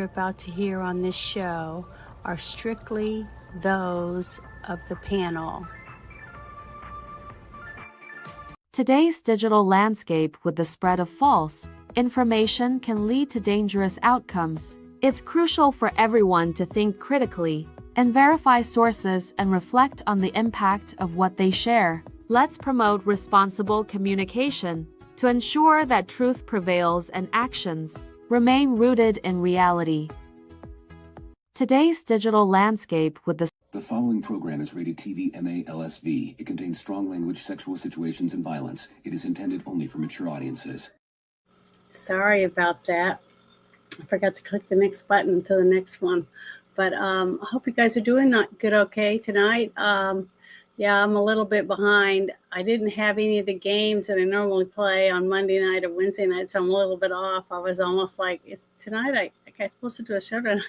you're about to hear on this show are strictly those of the panel. Today's digital landscape with the spread of false information can lead to dangerous outcomes. It's crucial for everyone to think critically and verify sources and reflect on the impact of what they share. Let's promote responsible communication to ensure that truth prevails and actions remain rooted in reality. Today's digital landscape with the following program is rated TV MA-LSV. It contains strong language, sexual situations, and violence. It is intended only for mature audiences. Sorry about that. I forgot to click the next button to the next one. But I hope you guys are doing okay tonight. Yeah, I'm a little bit behind. I didn't have any of the games that I normally play on Monday night or Wednesday night, so I'm a little bit off. I was almost like, it's tonight. I'm supposed to do a show tonight.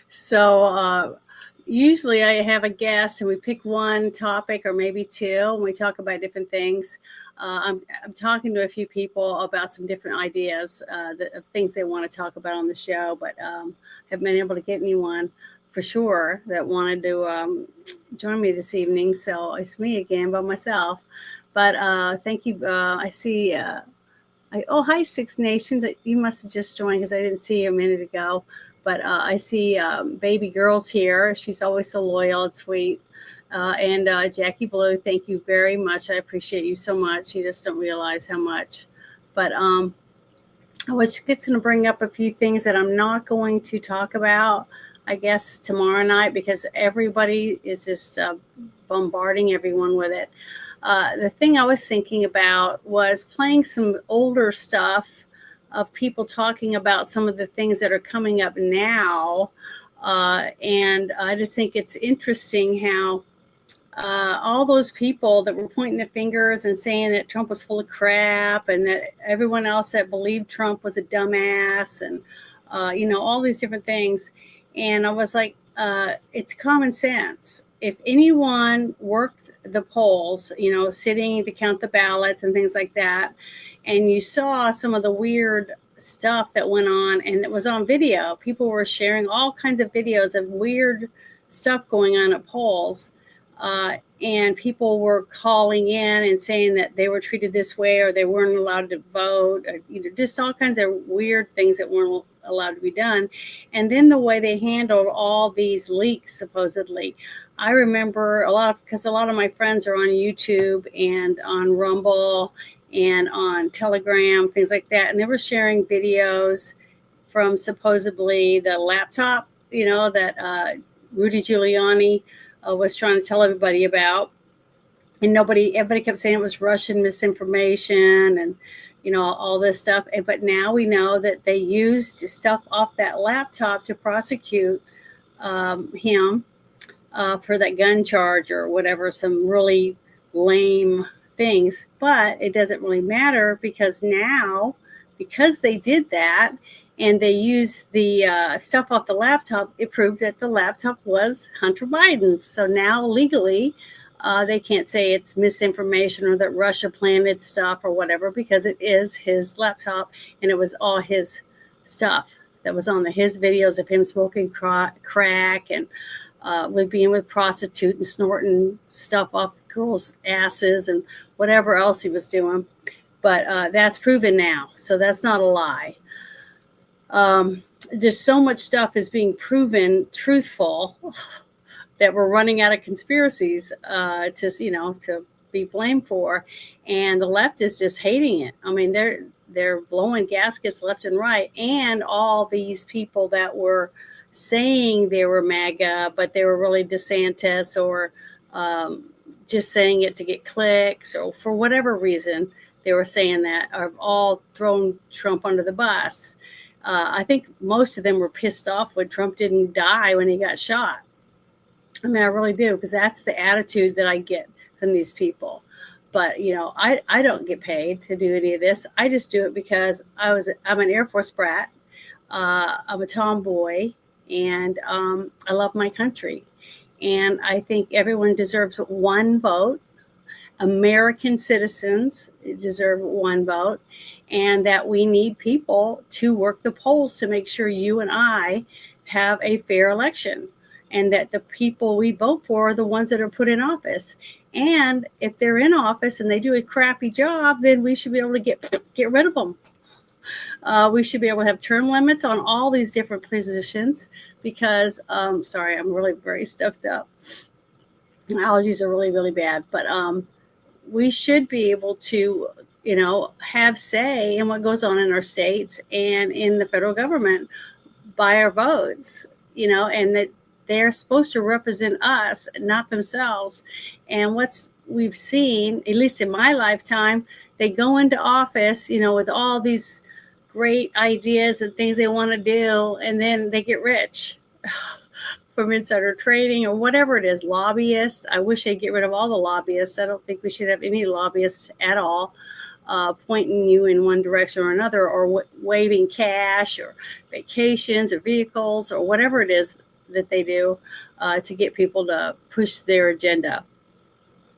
So usually I have a guest and we pick one topic or maybe two, and we talk about different things. I'm talking to a few people about some different ideas of things they want to talk about on the show, but haven't been able to get anyone for sure that wanted to join me this evening. So it's me again by myself. But thank you. I see. Hi, Six Nations. You must have just joined because I didn't see you a minute ago. But I see baby girls here. She's always so loyal and sweet. And Jackie Blue, thank you very much. I appreciate you so much. You just don't realize how much. But I was just going to bring up a few things that I'm not going to talk about, I guess, tomorrow night, because everybody is just bombarding everyone with it. The thing I was thinking about was playing some older stuff of people talking about some of the things that are coming up now. And I just think it's interesting how all those people that were pointing the fingers and saying that Trump was full of crap and that everyone else that believed Trump was a dumbass and, all these different things. And I was like, it's common sense. If anyone worked the polls, sitting to count the ballots and things like that, and you saw some of the weird stuff that went on, and it was on video. People were sharing all kinds of videos of weird stuff going on at polls. And people were calling in and saying that they were treated this way or they weren't allowed to vote, or, just all kinds of weird things that weren't allowed to be done. And then the way they handled all these leaks, supposedly. I remember because a lot of my friends are on YouTube and on Rumble and on Telegram, things like that. And they were sharing videos from supposedly the laptop, that Rudy Giuliani was trying to tell everybody about. And everybody kept saying it was Russian misinformation and, all this stuff. But now we know that they used stuff off that laptop to prosecute him for that gun charge or whatever, some really lame things. But it doesn't really matter because they did that and they used the stuff off the laptop, it proved that the laptop was Hunter Biden's. So now legally, they can't say it's misinformation or that Russia planted stuff or whatever, because it is his laptop and it was all his stuff that was on his videos of him smoking crack and being with prostitute and snorting stuff off girls' asses and whatever else he was doing. But that's proven now. So that's not a lie. There's so much stuff is being proven truthful that we're running out of conspiracies to be blamed for, and the left is just hating it. I mean, they're blowing gaskets left and right, and all these people that were saying they were MAGA, but they were really DeSantis or just saying it to get clicks or for whatever reason they were saying that, are all thrown Trump under the bus. I think most of them were pissed off when Trump didn't die when he got shot. I mean, I really do, because that's the attitude that I get from these people. But, I don't get paid to do any of this. I just do it because I'm an Air Force brat. I'm a tomboy, and I love my country. And I think everyone deserves one vote. American citizens deserve one vote, and that we need people to work the polls to make sure you and I have a fair election, and that the people we vote for are the ones that are put in office. And if they're in office and they do a crappy job, then we should be able to get rid of them. We should be able to have term limits on all these different positions because, sorry, I'm really very stuffed up. My allergies are really, really bad. But we should be able to, have say in what goes on in our states and in the federal government by our votes, and that they're supposed to represent us, not themselves. And what's we've seen, at least in my lifetime, they go into office, with all these great ideas and things they want to do, and then they get rich from insider trading or whatever it is. Lobbyists. I wish they'd get rid of all the lobbyists. I don't think we should have any lobbyists at all, pointing you in one direction or another, or waving cash or vacations or vehicles or whatever it is that they do to get people to push their agenda,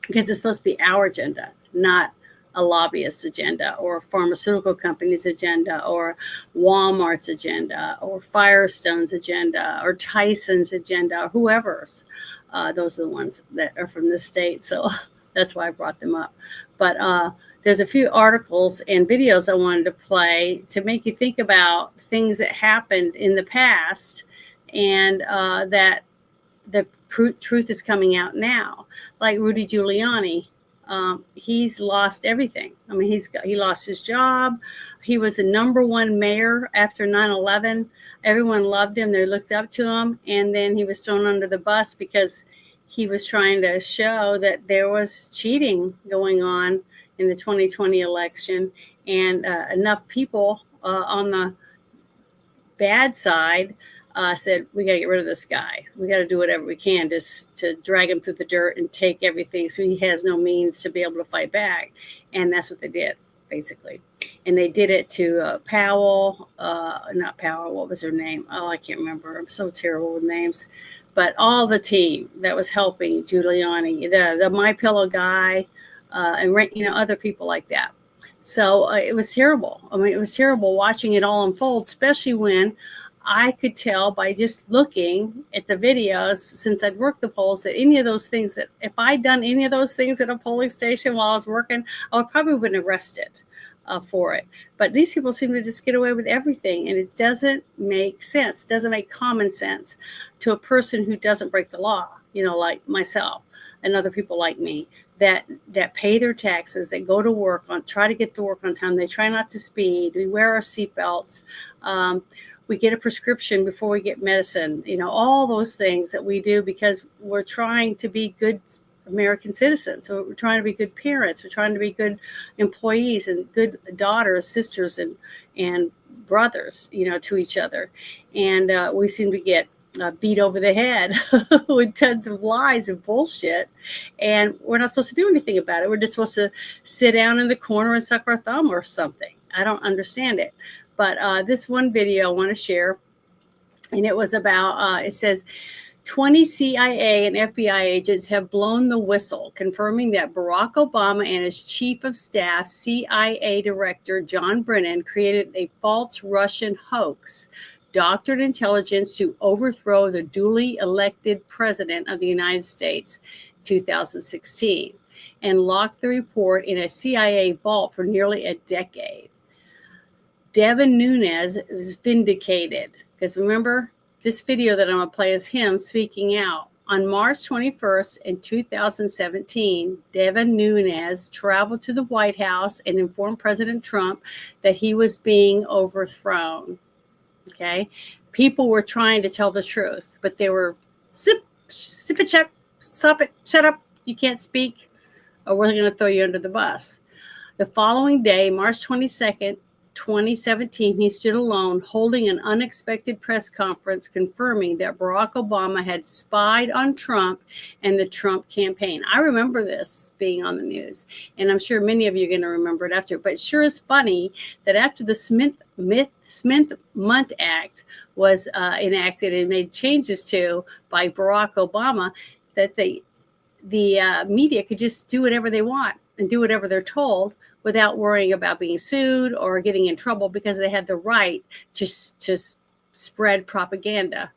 because it's supposed to be our agenda, not a lobbyist's agenda or a pharmaceutical company's agenda or Walmart's agenda or Firestone's agenda or Tyson's agenda or whoever's. Those are the ones that are from this state. So that's why I brought them up. But there's a few articles and videos I wanted to play to make you think about things that happened in the past, and that the truth is coming out now. Like Rudy Giuliani. He's lost everything. I mean, he lost his job. He was the number one mayor after 9/11. Everyone loved him. They looked up to him. And then he was thrown under the bus because he was trying to show that there was cheating going on in the 2020 election. And enough people on the bad side said, we got to get rid of this guy. We got to do whatever we can to drag him through the dirt and take everything, so he has no means to be able to fight back. And that's what they did, basically. And they did it to Powell, not Powell, what was her name? Oh, I can't remember. I'm so terrible with names. But all the team that was helping Giuliani, the My Pillow guy, and other people like that. So it was terrible. I mean, it was terrible watching it all unfold, especially when I could tell by just looking at the videos, since I'd worked the polls, that any of those things, that if I'd done any of those things at a polling station while I was working, I would probably been arrested for it. But these people seem to just get away with everything, and it doesn't make sense. It doesn't make common sense to a person who doesn't break the law, like myself and other people like me, that pay their taxes, that go to work, try to get to work on time. They try not to speed. We wear our seatbelts. We get a prescription before we get medicine, all those things that we do because we're trying to be good American citizens. So we're trying to be good parents. We're trying to be good employees and good daughters, sisters, and brothers, to each other. And we seem to get beat over the head with tons of lies and bullshit. And we're not supposed to do anything about it. We're just supposed to sit down in the corner and suck our thumb or something. I don't understand it. But this one video I want to share, and it was about, it says, 20 CIA and FBI agents have blown the whistle, confirming that Barack Obama and his chief of staff, CIA director John Brennan, created a false Russian hoax, doctored intelligence to overthrow the duly elected president of the United States, 2016, and locked the report in a CIA vault for nearly a decade. Devin Nunes was vindicated, because remember, this video that I'm going to play is him speaking out. On March 21st in 2017, Devin Nunes traveled to the White House and informed President Trump that he was being overthrown. Okay? People were trying to tell the truth, but they were sip it, stop it, shut up, you can't speak, or we're going to throw you under the bus. The following day, March 22nd, 2017, he stood alone, holding an unexpected press conference confirming that Barack Obama had spied on Trump and the Trump campaign. I remember this being on the news, and I'm sure many of you are going to remember it after. But it sure is funny that after the Smith-Mundt Act was enacted and made changes to by Barack Obama, that the media could just do whatever they want and do whatever they're told without worrying about being sued or getting in trouble, because they had the right to spread propaganda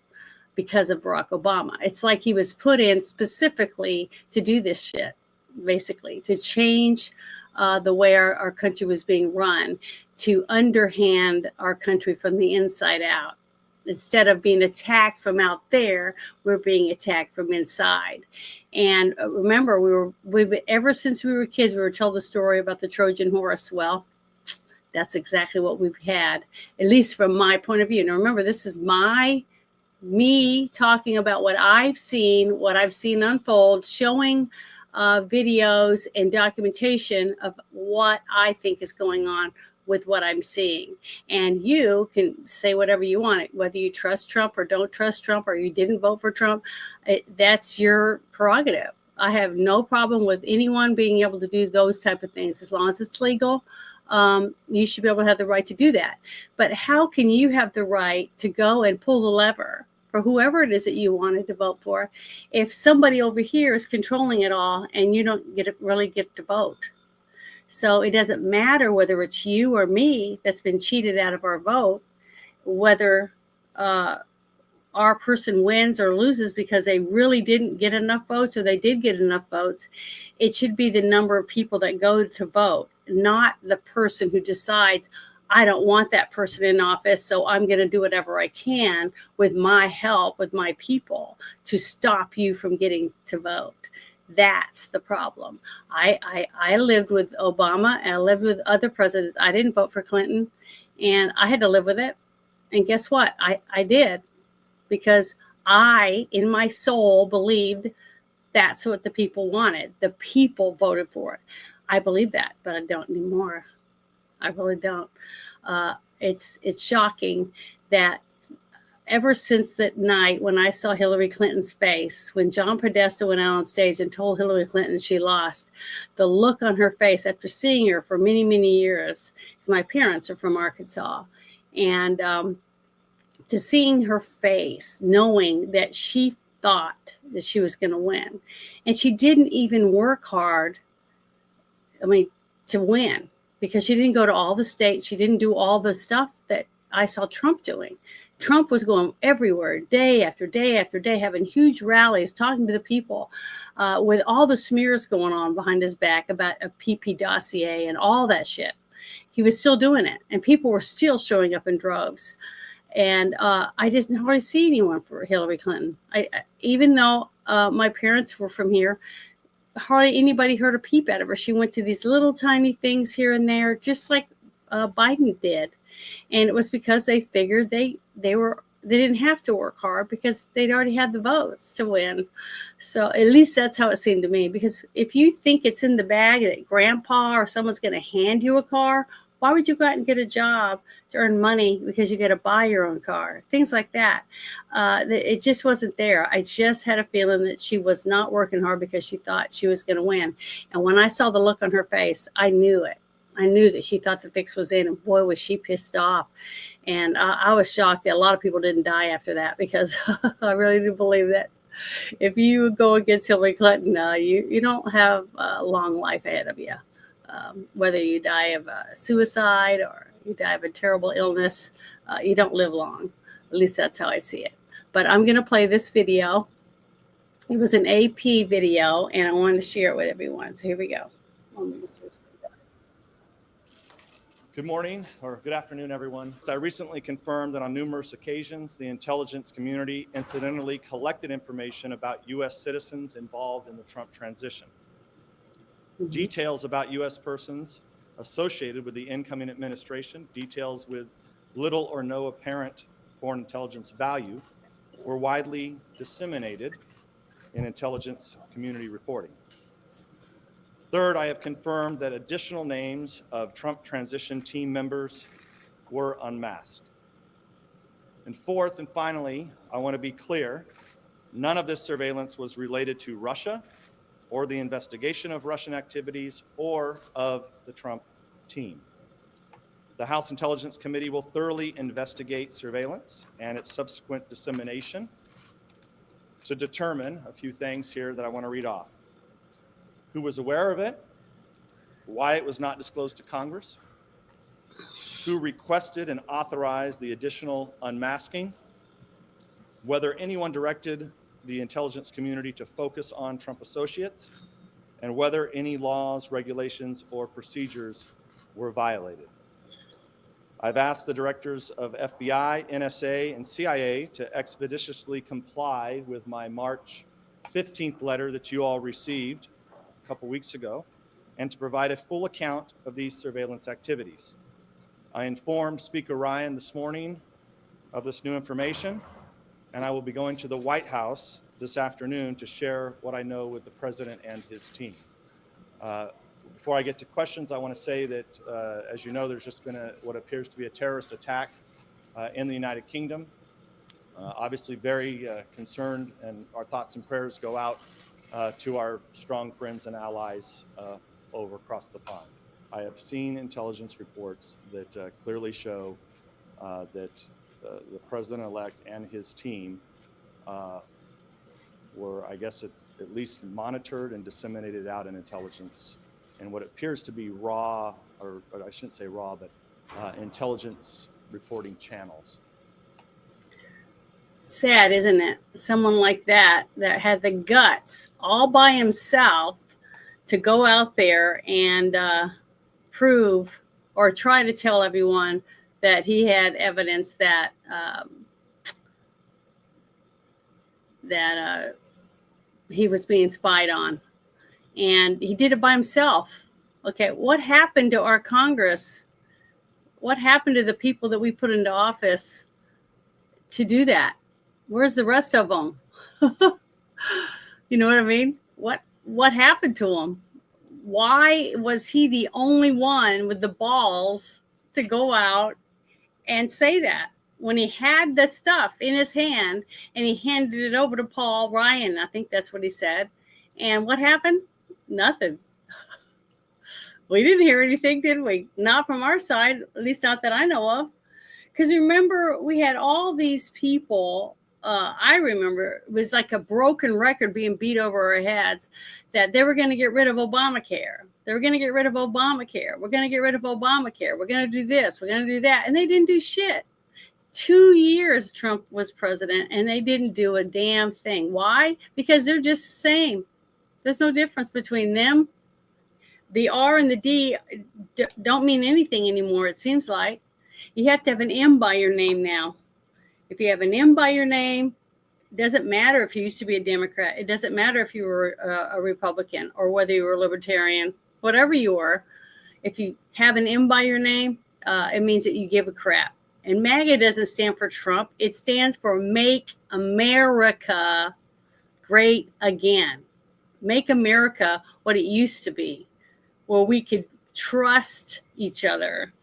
because of Barack Obama. It's like he was put in specifically to do this shit, basically, to change the way our country was being run, to underhand our country from the inside out. Instead of being attacked from out there, we're being attacked from inside. And remember, we've ever since we were kids, we were told the story about the Trojan horse. Well, that's exactly what we've had, at least from my point of view. Now, remember, this is me talking about what I've seen unfold, showing videos and documentation of what I think is going on with what I'm seeing. And you can say whatever you want, whether you trust Trump or don't trust Trump, or you didn't vote for Trump. That's your prerogative. I have no problem with anyone being able to do those type of things as long as it's legal. You should be able to have the right to do that. But how can you have the right to go and pull the lever for whoever it is that you wanted to vote for if somebody over here is controlling it all and you don't really get to vote? So it doesn't matter whether it's you or me that's been cheated out of our vote, whether our person wins or loses because they really didn't get enough votes or they did get enough votes. It should be the number of people that go to vote, not the person who decides, I don't want that person in office, so I'm going to do whatever I can with my help, with my people, to stop you from getting to vote. That's the problem. I lived with Obama and I lived with other presidents. I didn't vote for Clinton, and I had to live with it. And guess what? I did, because I, in my soul, believed that's what the people wanted. The people voted for it. I believe that, but I don't anymore. I really don't. It's shocking that ever since that night when I saw Hillary Clinton's face, when John Podesta went out on stage and told Hillary Clinton she lost, the look on her face after seeing her for many, many years, because my parents are from Arkansas, and to seeing her face, knowing that she thought that she was going to win. And she didn't even work hard, to win, because she didn't go to all the states. She didn't do all the stuff that I saw Trump doing. Trump was going everywhere, day after day after day, having huge rallies, talking to the people, with all the smears going on behind his back about a PP dossier and all that shit. He was still doing it, and people were still showing up in droves. And I didn't hardly see anyone for Hillary Clinton. Even though my parents were from here, hardly anybody heard a peep out of her. She went to these little tiny things here and there, just like Biden did. And it was because they figured they didn't have to work hard because they'd already had the votes to win. So at least that's how it seemed to me. Because if you think it's in the bag that grandpa or someone's going to hand you a car, why would you go out and get a job to earn money because you got to buy your own car? Things like that. It just wasn't there. I just had a feeling that she was not working hard because she thought she was going to win. And when I saw the look on her face, I knew it. I knew that she thought the fix was in, and boy, was she pissed off. And I was shocked that a lot of people didn't die after that, because I really do believe that if you go against Hillary Clinton, you don't have a long life ahead of you. Whether you die of suicide or you die of a terrible illness, you don't live long. At least that's how I see it. But I'm going to play this video. It was an AP video, and I wanted to share it with everyone. So here we go. Good morning or good afternoon, everyone. I recently confirmed that on numerous occasions, the intelligence community incidentally collected information about U.S. citizens involved in the Trump transition. Details about U.S. persons associated with the incoming administration, details with little or no apparent foreign intelligence value, were widely disseminated in intelligence community reporting. Third, I have confirmed that additional names of Trump transition team members were unmasked. And fourth, and finally, I want to be clear, none of this surveillance was related to Russia or the investigation of Russian activities or of the Trump team. The House Intelligence Committee will thoroughly investigate surveillance and its subsequent dissemination to determine a few things here that I want to read off. who was aware of it, why it was not disclosed to Congress, who requested and authorized the additional unmasking, whether anyone directed the intelligence community to focus on Trump associates, and whether any laws, regulations, or procedures were violated. I've asked the directors of FBI, NSA, and CIA to expeditiously comply with my March 15th letter that you all received a couple weeks ago, and to provide a full account of these surveillance activities. I informed Speaker Ryan this morning of this new information, and I will be going to the White House this afternoon to share what I know with the president and his team. Before I get to questions, I want to say that, as you know, there's just been what appears to be a terrorist attack in the United Kingdom. Obviously very concerned, and our thoughts and prayers go out to our strong friends and allies over across the pond. I have seen intelligence reports that clearly show that the president-elect and his team were, I guess, at least monitored and disseminated out in intelligence in what appears to be raw, or I shouldn't say raw, but intelligence reporting channels. Sad, isn't it? Someone like that had the guts all by himself to go out there and prove or try to tell everyone that he had evidence that he was being spied on. And he did it by himself. Okay, what happened to our Congress? What happened to the people that we put into office to do that? Where's the rest of them? You know what I mean? What happened to him? Why was he the only one with the balls to go out and say that when he had that stuff in his hand and he handed it over to Paul Ryan? I think that's what he said. And what happened? Nothing. We didn't hear anything, did we? Not from our side, at least not that I know of. Because remember, we had all these people. I remember it was like a broken record being beat over our heads that they were going to get rid of Obamacare. They were going to get rid of Obamacare. We're going to get rid of Obamacare. We're going to do this. We're going to do that. And they didn't do shit. 2 years Trump was president and they didn't do a damn thing. Why? Because they're just the same. There's no difference between them. The R and the D don't mean anything anymore, it seems like. You have to have an M by your name now. If you have an M by your name, it doesn't matter if you used to be a Democrat. It doesn't matter if you were a Republican or whether you were a Libertarian, whatever you were. If you have an M by your name, it means that you give a crap. And MAGA doesn't stand for Trump. It stands for Make America Great Again. Make America what it used to be, where we could trust each other.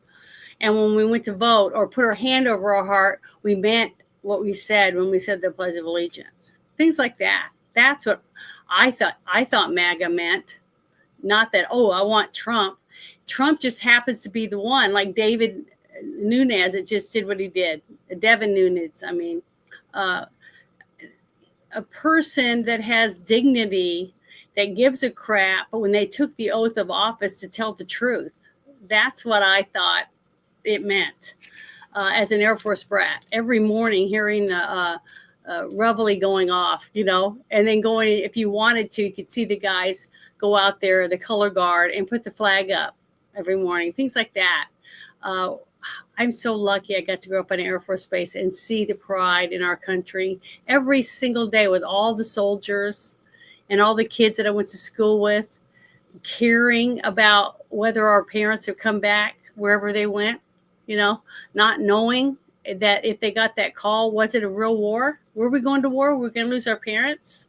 And when we went to vote or put our hand over our heart, we meant what we said when we said the Pledge of Allegiance. Things like that. That's what I thought MAGA meant. Not that, oh, I want Trump. Trump just happens to be the one, like David Nunes, it just did what he did. Devin Nunes, I mean. A person that has dignity, that gives a crap, but when they took the oath of office to tell the truth, that's what I thought it meant. As an Air Force brat, every morning hearing the reveille going off, you know, and then going, if you wanted to, you could see the guys go out there, the color guard, and put the flag up every morning, things like that. I'm so lucky I got to grow up in an Air Force base and see the pride in our country every single day with all the soldiers and all the kids that I went to school with, caring about whether our parents have come back wherever they went, you know, not knowing that if they got that call, was it a real war? Were we going to war? Were we going to lose our parents?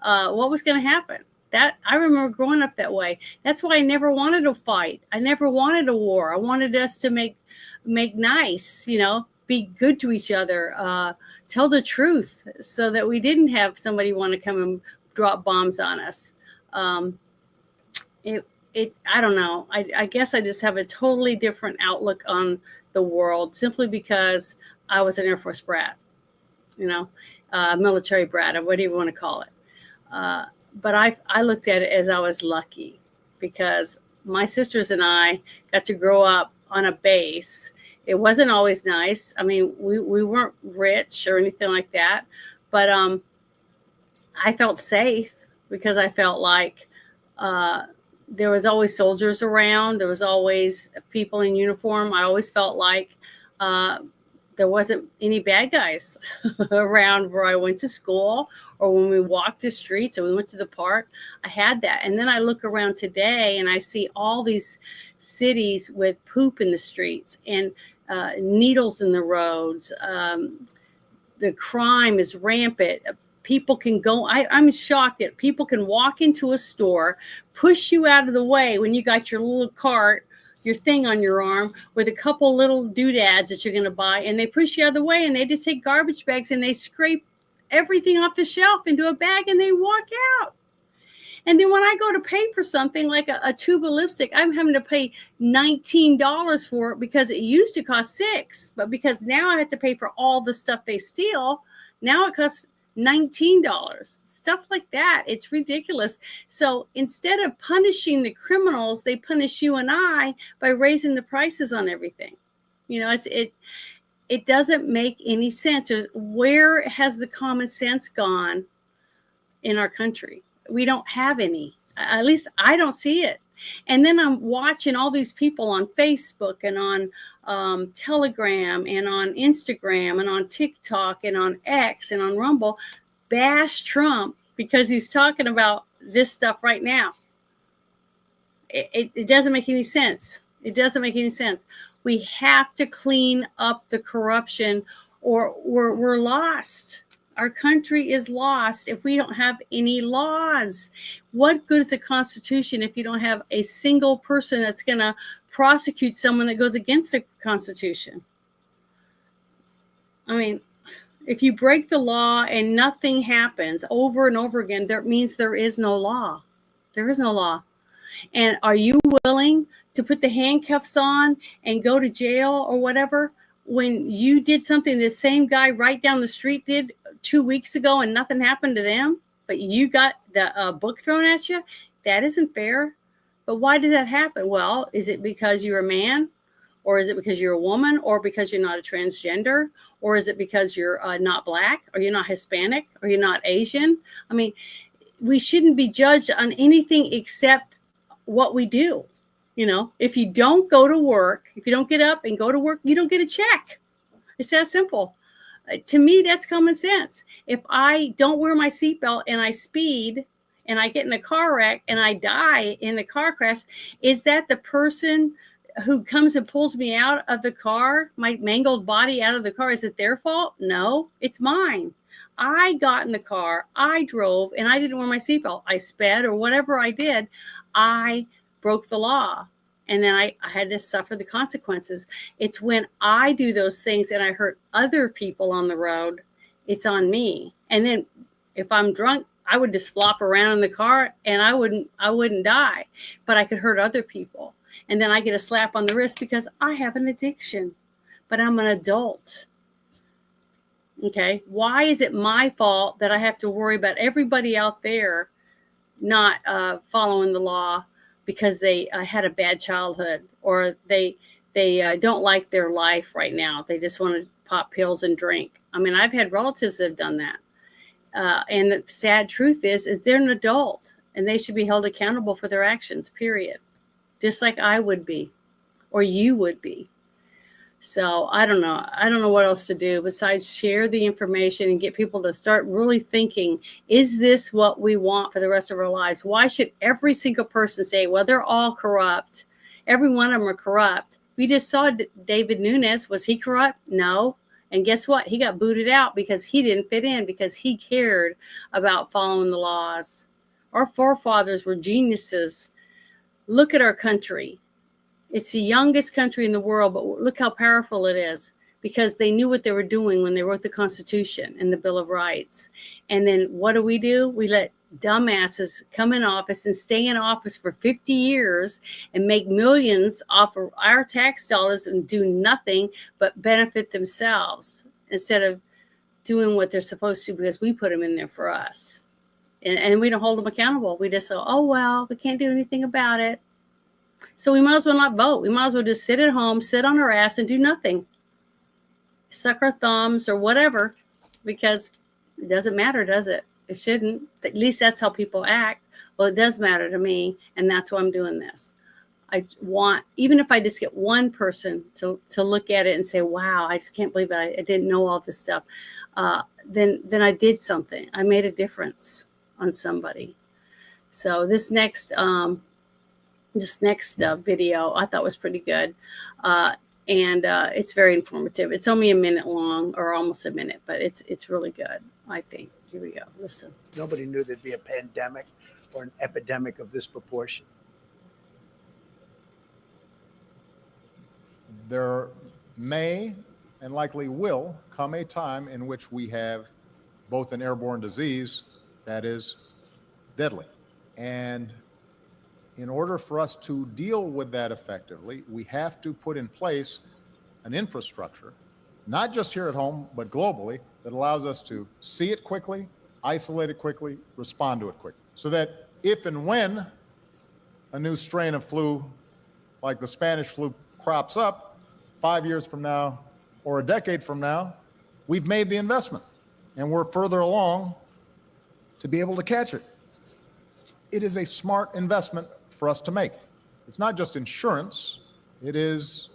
What was going to happen? That I remember growing up that way. That's why I never wanted to fight. I never wanted a war. I wanted us to make nice, you know, be good to each other, tell the truth so that we didn't have somebody want to come and drop bombs on us. I don't know. I guess I just have a totally different outlook on the world simply because I was an Air Force brat, you know, military brat, or whatever you want to call it. but I looked at it as I was lucky because my sisters and I got to grow up on a base. It wasn't always nice. I mean, we weren't rich or anything like that, but I felt safe because I felt like uh, there was always soldiers around. There was always people in uniform. I always felt like uh, there wasn't any bad guys around where I went to school or when we walked the streets or we went to the park. I had that. And then I look around today and I see all these cities with poop in the streets and needles in the roads. The crime is rampant. People can go, I'm shocked that people can walk into a store, push you out of the way when you got your little cart, your thing on your arm with a couple little doodads that you're going to buy, and they push you out of the way and they just take garbage bags and they scrape everything off the shelf into a bag and they walk out. And then when I go to pay for something like a tube of lipstick, I'm having to pay $19 for it because it used to cost $6. But because now I have to pay for all the stuff they steal, now it costs $19. Stuff like that. It's ridiculous. So instead of punishing the criminals, they punish you and I by raising the prices on everything. You know, it doesn't make any sense. Where has the common sense gone in our country? We don't have any. At least I don't see it. And then I'm watching all these people on Facebook and on Telegram and on Instagram and on TikTok and on X and on Rumble bash Trump because he's talking about this stuff right now. It doesn't make any sense. It doesn't make any sense. We have to clean up the corruption or we're lost. Our country is lost if we don't have any laws. What good is a constitution if you don't have a single person that's going to prosecute someone that goes against the Constitution? I mean, if you break the law and nothing happens over and over again, that means there is no law. There is no law. And are you willing to put the handcuffs on and go to jail or whatever when you did something the same guy right down the street did 2 weeks ago and nothing happened to them, but you got the book thrown at you? That isn't fair. But why does that happen? Well, is it because you're a man? Or is it because you're a woman? Or because you're not a transgender? Or is it because you're not black? Or you're not Hispanic? Or you're not Asian? I mean, we shouldn't be judged on anything except what we do. You know, if you don't go to work, if you don't get up and go to work, you don't get a check. It's that simple. To me, that's common sense. If I don't wear my seatbelt and I speed and I get in a car wreck and I die in the car crash, is that the person who comes and pulls me out of the car, my mangled body out of the car, is it their fault? No, it's mine. I got in the car, I drove, and I didn't wear my seatbelt. I sped or whatever I did. I broke the law. And then I had to suffer the consequences. It's when I do those things and I hurt other people on the road, it's on me. And then if I'm drunk, I would just flop around in the car and I wouldn't die, but I could hurt other people. And then I get a slap on the wrist because I have an addiction, but I'm an adult. Okay. Why is it my fault that I have to worry about everybody out there not following the law because they had a bad childhood or they don't like their life right now? They just want to pop pills and drink. I mean, I've had relatives that have done that. And the sad truth is they're an adult and they should be held accountable for their actions, period. Just like I would be or you would be. So I don't know. I don't know what else to do besides share the information and get people to start really thinking, is this what we want for the rest of our lives? Why should every single person say, well, they're all corrupt? Every one of them are corrupt. We just saw David Nunes. Was he corrupt? No. And guess what? He got booted out because he didn't fit in, because he cared about following the laws. Our forefathers were geniuses. Look at our country. It's the youngest country in the world, but look how powerful it is because they knew what they were doing when they wrote the Constitution and the Bill of Rights. And then what do? We let dumbasses come in office and stay in office for 50 years and make millions off of our tax dollars and do nothing but benefit themselves instead of doing what they're supposed to because we put them in there for us. And we don't hold them accountable. We just say, oh, well, we can't do anything about it. So we might as well not vote. We might as well just sit at home, sit on our ass and do nothing. Suck our thumbs or whatever, because it doesn't matter, does it? It shouldn't. At least that's how people act. Well, it does matter to me, and that's why I'm doing this. I want, even if I just get one person to look at it and say, wow, I just can't believe I didn't know all this stuff. Then I did something. I made a difference on somebody. So this next video I thought was pretty good. And it's very informative. It's only a minute long, or almost a minute, but it's really good, I think. Here we go. Listen. Nobody knew there'd be a pandemic or an epidemic of this proportion. There may and likely will come a time in which we have both an airborne disease that is deadly. And in order for us to deal with that effectively, we have to put in place an infrastructure, not just here at home, but globally, that allows us to see it quickly, isolate it quickly, respond to it quickly. So that if and when a new strain of flu, like the Spanish flu, crops up 5 years from now or a decade from now, we've made the investment and we're further along to be able to catch it. It is a smart investment for us to make. It's not just insurance, it is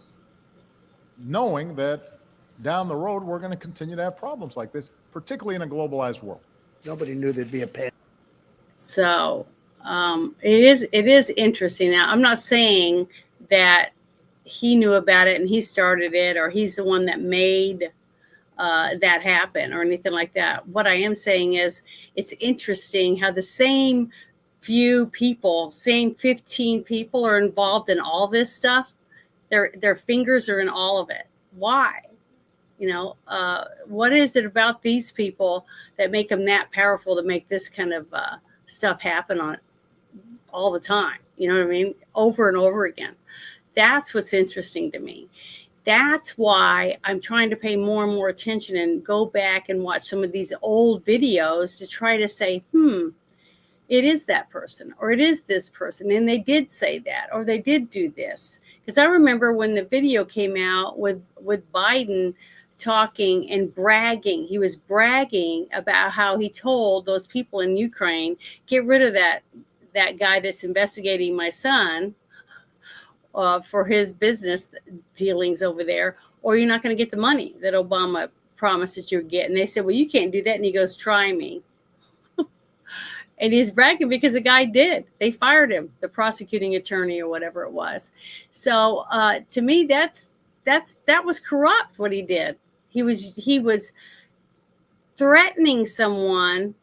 knowing that down the road we're going to continue to have problems like this, particularly in a globalized world. Nobody knew there'd be a pandemic. So it is interesting. Now, I'm not saying that he knew about it and he started it, or he's the one that made that happen or anything like that. What I am saying is it's interesting how the same few people, same 15 people are involved in all this stuff. Their fingers are in all of it. Why? What is it about these people that make them that powerful to make this kind of stuff happen on all the time? You know what I mean? Over and over again. That's what's interesting to me. That's why I'm trying to pay more and more attention and go back and watch some of these old videos to try to say, it is that person, or it is this person, and they did say that, or they did do this. Because I remember when the video came out with Biden talking and bragging. He was bragging about how he told those people in Ukraine, get rid of that guy that's investigating my son for his business dealings over there, or you're not going to get the money that Obama promised that you would get. And they said, well, you can't do that. And he goes, try me. And he's bragging because the guy did. They fired him, the prosecuting attorney or whatever it was. So to me, that was corrupt what he did. He was threatening someone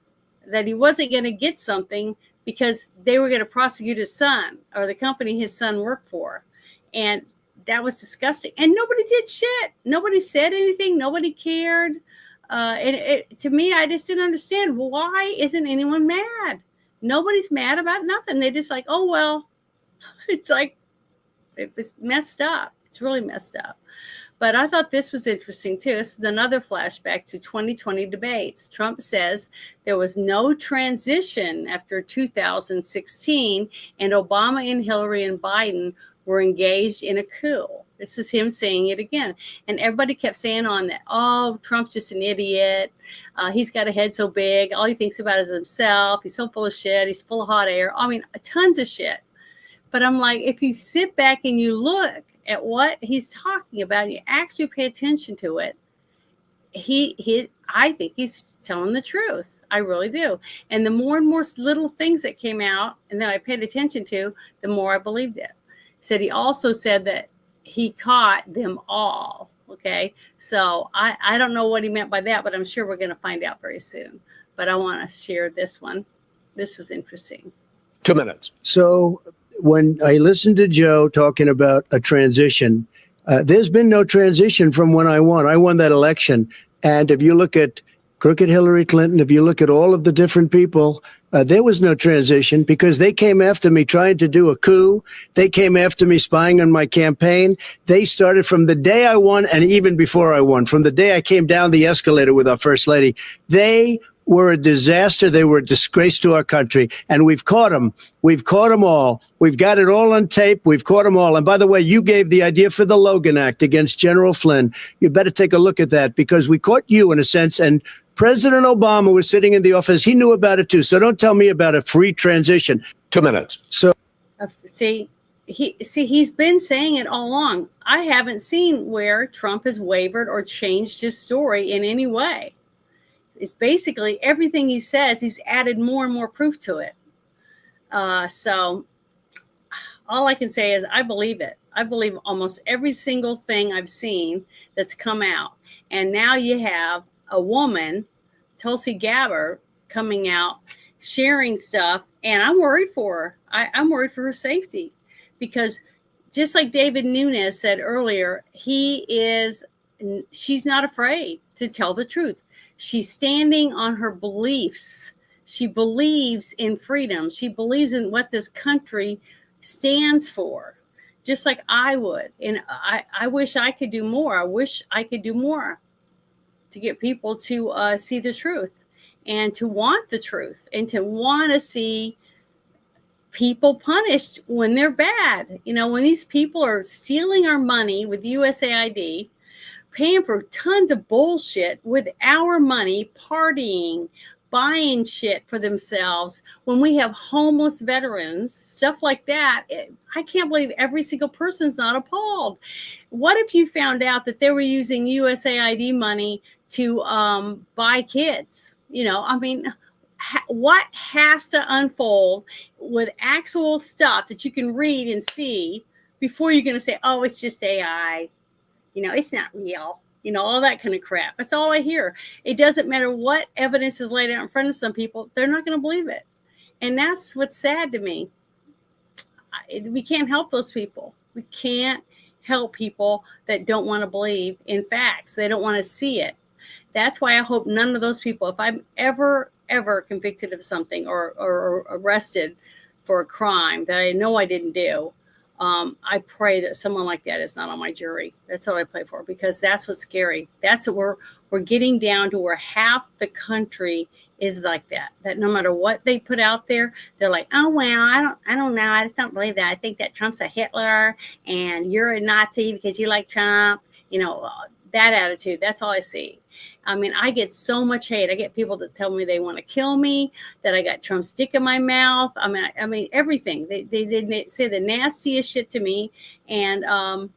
that he wasn't going to get something because they were going to prosecute his son or the company his son worked for. And that was disgusting. And nobody did shit. Nobody said anything. Nobody cared. To me, I just didn't understand, why isn't anyone mad? Nobody's mad about nothing. They just like, oh, well, it's like, it's messed up. It's really messed up. But I thought this was interesting, too. This is another flashback to 2020 debates. Trump says there was no transition after 2016, and Obama and Hillary and Biden were engaged in a coup. This is him saying it again. And everybody kept saying on that, oh, Trump's just an idiot. He's got a head so big. All he thinks about is himself. He's so full of shit. He's full of hot air. I mean, tons of shit. But I'm like, if you sit back and you look at what he's talking about, and you actually pay attention to it, I think he's telling the truth. I really do. And the more and more little things that came out and that I paid attention to, the more I believed it. He also said that he caught them all. Okay. So I don't know what he meant by that, but I'm sure we're going to find out very soon. But I want to share this one. This was interesting. 2 minutes. So when I listened to Joe talking about a transition, there's been no transition from when I won. I won that election. And if you look at crooked Hillary Clinton, if you look at all of the different people, there was no transition because they came after me trying to do a coup. They came after me spying on my campaign. They started from the day I won and even before I won, from the day I came down the escalator with our first lady. They were a disaster. They were a disgrace to our country. And we've caught them. We've caught them all. We've got it all on tape. We've caught them all. And by the way, you gave the idea for the Logan Act against General Flynn. You better take a look at that, because we caught you in a sense. And President Obama was sitting in the office. He knew about it too. So don't tell me about a free transition. 2 minutes. So he's been saying it all along. I haven't seen where Trump has wavered or changed his story in any way. It's basically everything he says, he's added more and more proof to it. So all I can say is I believe it. I believe almost every single thing I've seen that's come out. And now you have a woman, Tulsi Gabbard, coming out, sharing stuff. And I'm worried for her. I'm worried for her safety, because just like David Nunes said earlier, she's not afraid to tell the truth. She's standing on her beliefs. She believes in freedom. She believes in what this country stands for, just like I would. And I wish I could do more. I wish I could do more to get people to see the truth and to want the truth and to want to see people punished when they're bad. You know, when these people are stealing our money with USAID, paying for tons of bullshit with our money, partying, buying shit for themselves, when we have homeless veterans, stuff like that. I can't believe every single person's not appalled. What if you found out that they were using USAID money to buy kids? You know, I mean, what has to unfold with actual stuff that you can read and see before you're going to say, oh, it's just AI? You know, it's not real, you know, all that kind of crap. That's all I hear. It doesn't matter what evidence is laid out in front of some people. They're not going to believe it. And that's what's sad to me. We can't help those people. We can't help people that don't want to believe in facts. They don't want to see it. That's why I hope none of those people, if I'm ever convicted of something or arrested for a crime that I know I didn't do, I pray that someone like that is not on my jury. That's what I pray for, because that's what's scary. That's what we're getting down to, where half the country is like that. That no matter what they put out there, they're like, oh well, I don't know. I just don't believe that. I think that Trump's a Hitler and you're a Nazi because you like Trump. You know, that attitude. That's all I see. I mean, I get so much hate. I get people that tell me they want to kill me, that I got Trump's dick in my mouth. I mean, everything. They did say the nastiest shit to me, and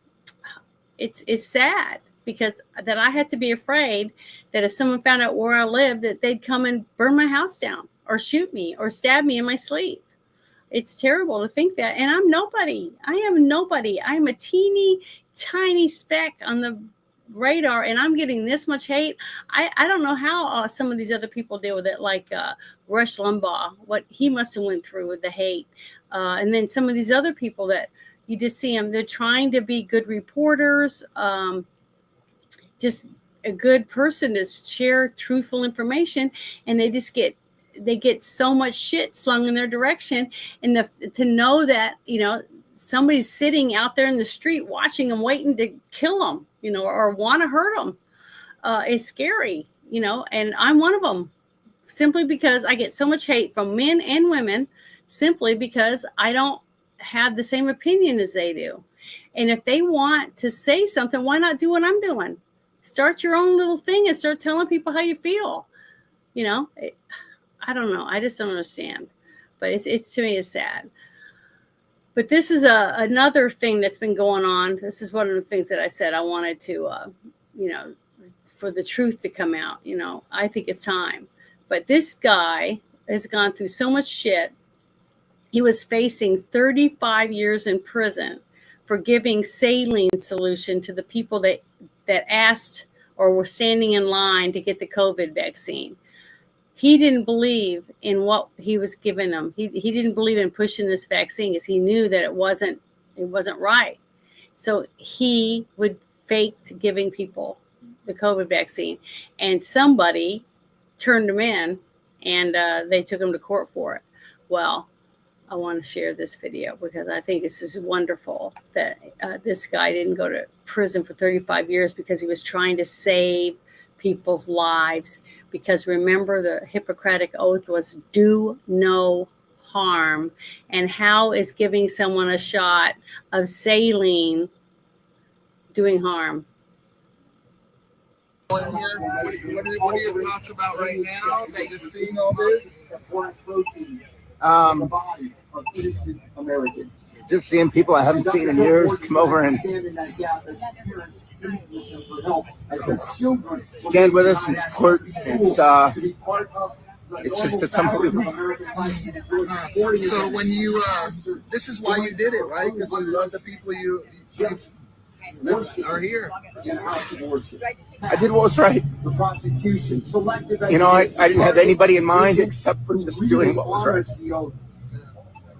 it's sad, because that I had to be afraid that if someone found out where I lived, that they'd come and burn my house down, or shoot me, or stab me in my sleep. It's terrible to think that, and I'm nobody. I am nobody. I'm a teeny tiny speck on the radar, and I'm getting this much hate. I don't know how some of these other people deal with it, like Rush Limbaugh, what he must have went through with the hate, and then some of these other people that you just see them, they're trying to be good reporters, just a good person to share truthful information, and they get so much shit slung in their direction, and to know that, you know, somebody's sitting out there in the street watching them, waiting to kill them, you know, or want to hurt them. It's scary, you know, and I'm one of them, simply because I get so much hate from men and women, simply because I don't have the same opinion as they do. And if they want to say something, why not do what I'm doing? Start your own little thing and start telling people how you feel. You know, I don't know. I just don't understand. But it's to me, it's sad. But this is another thing that's been going on. This is one of the things that I said I wanted to, you know, for the truth to come out. You know, I think it's time. But this guy has gone through so much shit. He was facing 35 years in prison for giving saline solution to the people that asked or were standing in line to get the COVID vaccine. He didn't believe in what he was giving them. He didn't believe in pushing this vaccine, because he knew that it wasn't right. So he would fake giving people the COVID vaccine, and somebody turned him in, and they took him to court for it. Well, I want to share this video because I think this is wonderful that this guy didn't go to prison for 35 years because he was trying to save people's lives because remember, the Hippocratic Oath was do no harm. And how is giving someone a shot of saline doing harm? What are your thoughts about right now that you're seeing all this? Just seeing people I haven't seen in years come over and stand with us and support. It's just, it's unbelievable. So when you, this is why you did it, right? Because you love the people you are here. I did what was right. You know, I didn't have anybody in mind except for just doing what was right.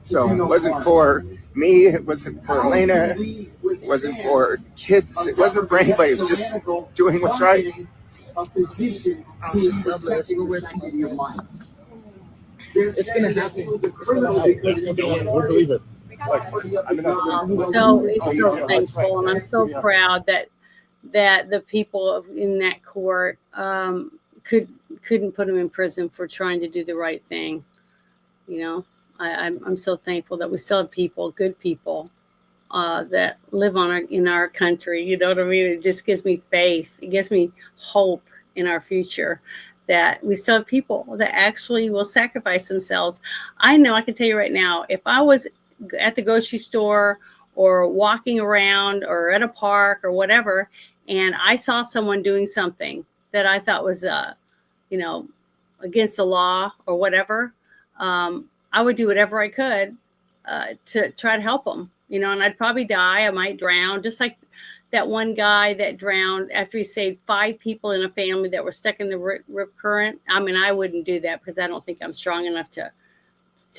So it wasn't for me, it wasn't for Elena, it wasn't for kids, it wasn't for anybody, it was just doing what's right. Awesome. God bless. We're with you. It's going to happen. He's so thankful, and I'm so proud that the people in that court couldn't put him in prison for trying to do the right thing. You know, I'm so thankful that we still have people, good people, that live in our country. You know what I mean? It just gives me faith. It gives me hope in our future, that we still have people that actually will sacrifice themselves. I know, I can tell you right now, if I was at the grocery store or walking around or at a park or whatever, and I saw someone doing something that I thought was, against the law or whatever, I would do whatever I could to try to help them, and I'd probably die. I might drown, just like that one guy that drowned after he saved 5 people in a family that were stuck in the rip current. I mean, I wouldn't do that because I don't think I'm strong enough to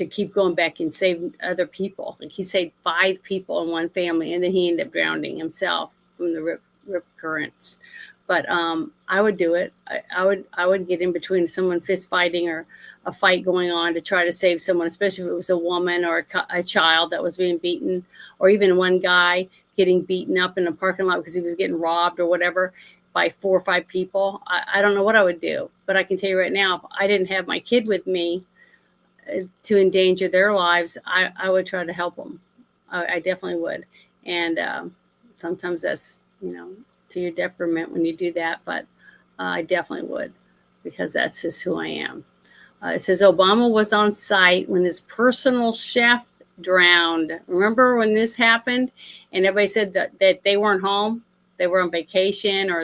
keep going back and save other people. Like, he saved 5 people in one family, and then he ended up drowning himself from the rip currents. But I would do it. I would get in between someone fist fighting or a fight going on to try to save someone, especially if it was a woman or a child that was being beaten, or even one guy getting beaten up in a parking lot because he was getting robbed or whatever by 4 or 5 people. I don't know what I would do, but I can tell you right now, if I didn't have my kid with me to endanger their lives, I would try to help them. I definitely would. And sometimes that's, to your detriment when you do that, but I definitely would, because that's just who I am. It says Obama was on site when his personal chef drowned. Remember when this happened and everybody said that they weren't home? They were on vacation, or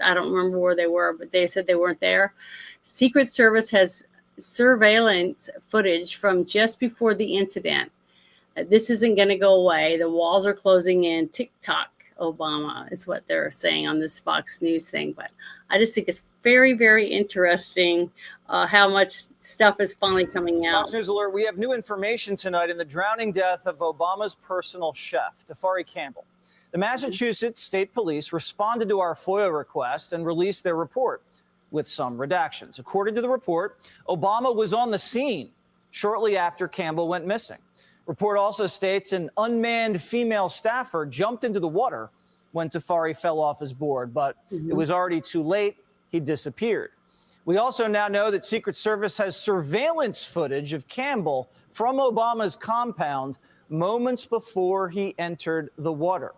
I don't remember where they were, but they said they weren't there. Secret Service has surveillance footage from just before the incident. This isn't going to go away. The walls are closing in. TikTok Obama is what they're saying on this Fox News thing. But I just think it's very, very interesting how much stuff is finally coming out. Fox News Alert, we have new information tonight in the drowning death of Obama's personal chef, Tafari Campbell. The Massachusetts State Police responded to our FOIA request and released their report with some redactions. According to the report, Obama was on the scene shortly after Campbell went missing. Report also states an unmanned female staffer jumped into the water when Tafari fell off his board, but it was already too late. He disappeared. We also now know that Secret Service has surveillance footage of Campbell from Obama's compound moments before he entered the water.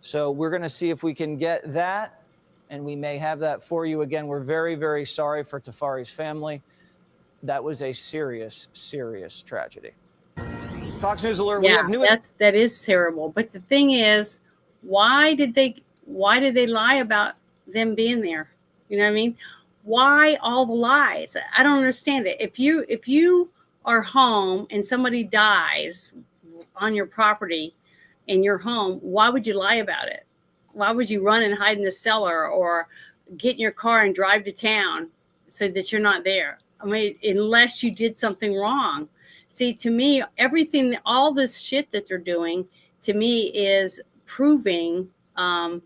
So we're going to see if we can get that, and we may have that for you. Again, we're very, very sorry for Tafari's family. That was a serious, serious tragedy. Fox News Alert. Yeah, we have new. That is terrible. But the thing is, why did they lie about them being there? You know what I mean? Why all the lies? I don't understand it. If you are home and somebody dies on your property in your home, why would you lie about it? Why would you run and hide in the cellar or get in your car and drive to town so that you're not there? I mean, unless you did something wrong. See, to me, all this shit that they're doing, to me, is proving that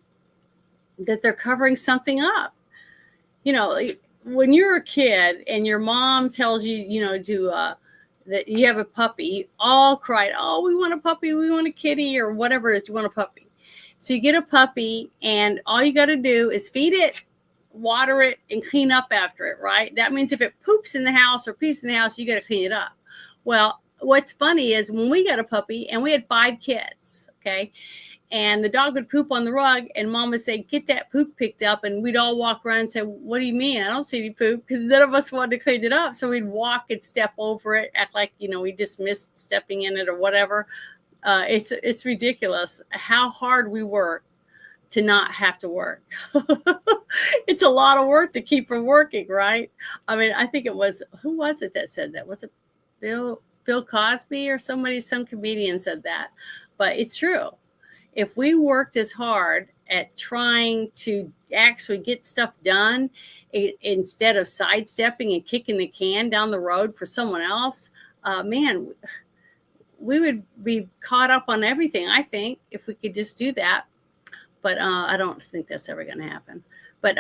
they're covering something up. When you're a kid and your mom tells you, that you have a puppy, you all cried, oh, we want a puppy, we want a kitty, or whatever it is, you want a puppy. So you get a puppy, and all you got to do is feed it water it and clean up after it, right? That means if it poops in the house or pees in the house, you got to clean it up. Well, what's funny is when we got a puppy and we had 5 kids, okay, and the dog would poop on the rug and mom would say, get that poop picked up. And we'd all walk around and say, what do you mean? I don't see any poop, because none of us wanted to clean it up. So we'd walk and step over it, act like, we just missed stepping in it or whatever. It's ridiculous how hard we work to not have to work. It's a lot of work to keep from working, right? I mean, I think it was, who was it that said that? Was it Bill Cosby or somebody, some comedian said that? But it's true. If we worked as hard at trying to actually get stuff done instead of sidestepping and kicking the can down the road for someone else, man, we would be caught up on everything, I think, if we could just do that. But I don't think that's ever going to happen. But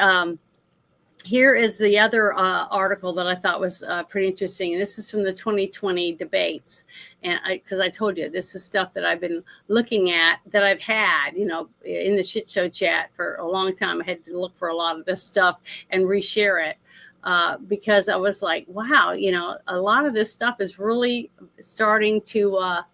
here is the other article that I thought was pretty interesting. And this is from the 2020 debates. And because I told you, this is stuff that I've been looking at, that I've had, in the shit show chat for a long time. I had to look for a lot of this stuff and reshare it because I was like, wow, a lot of this stuff is really starting to,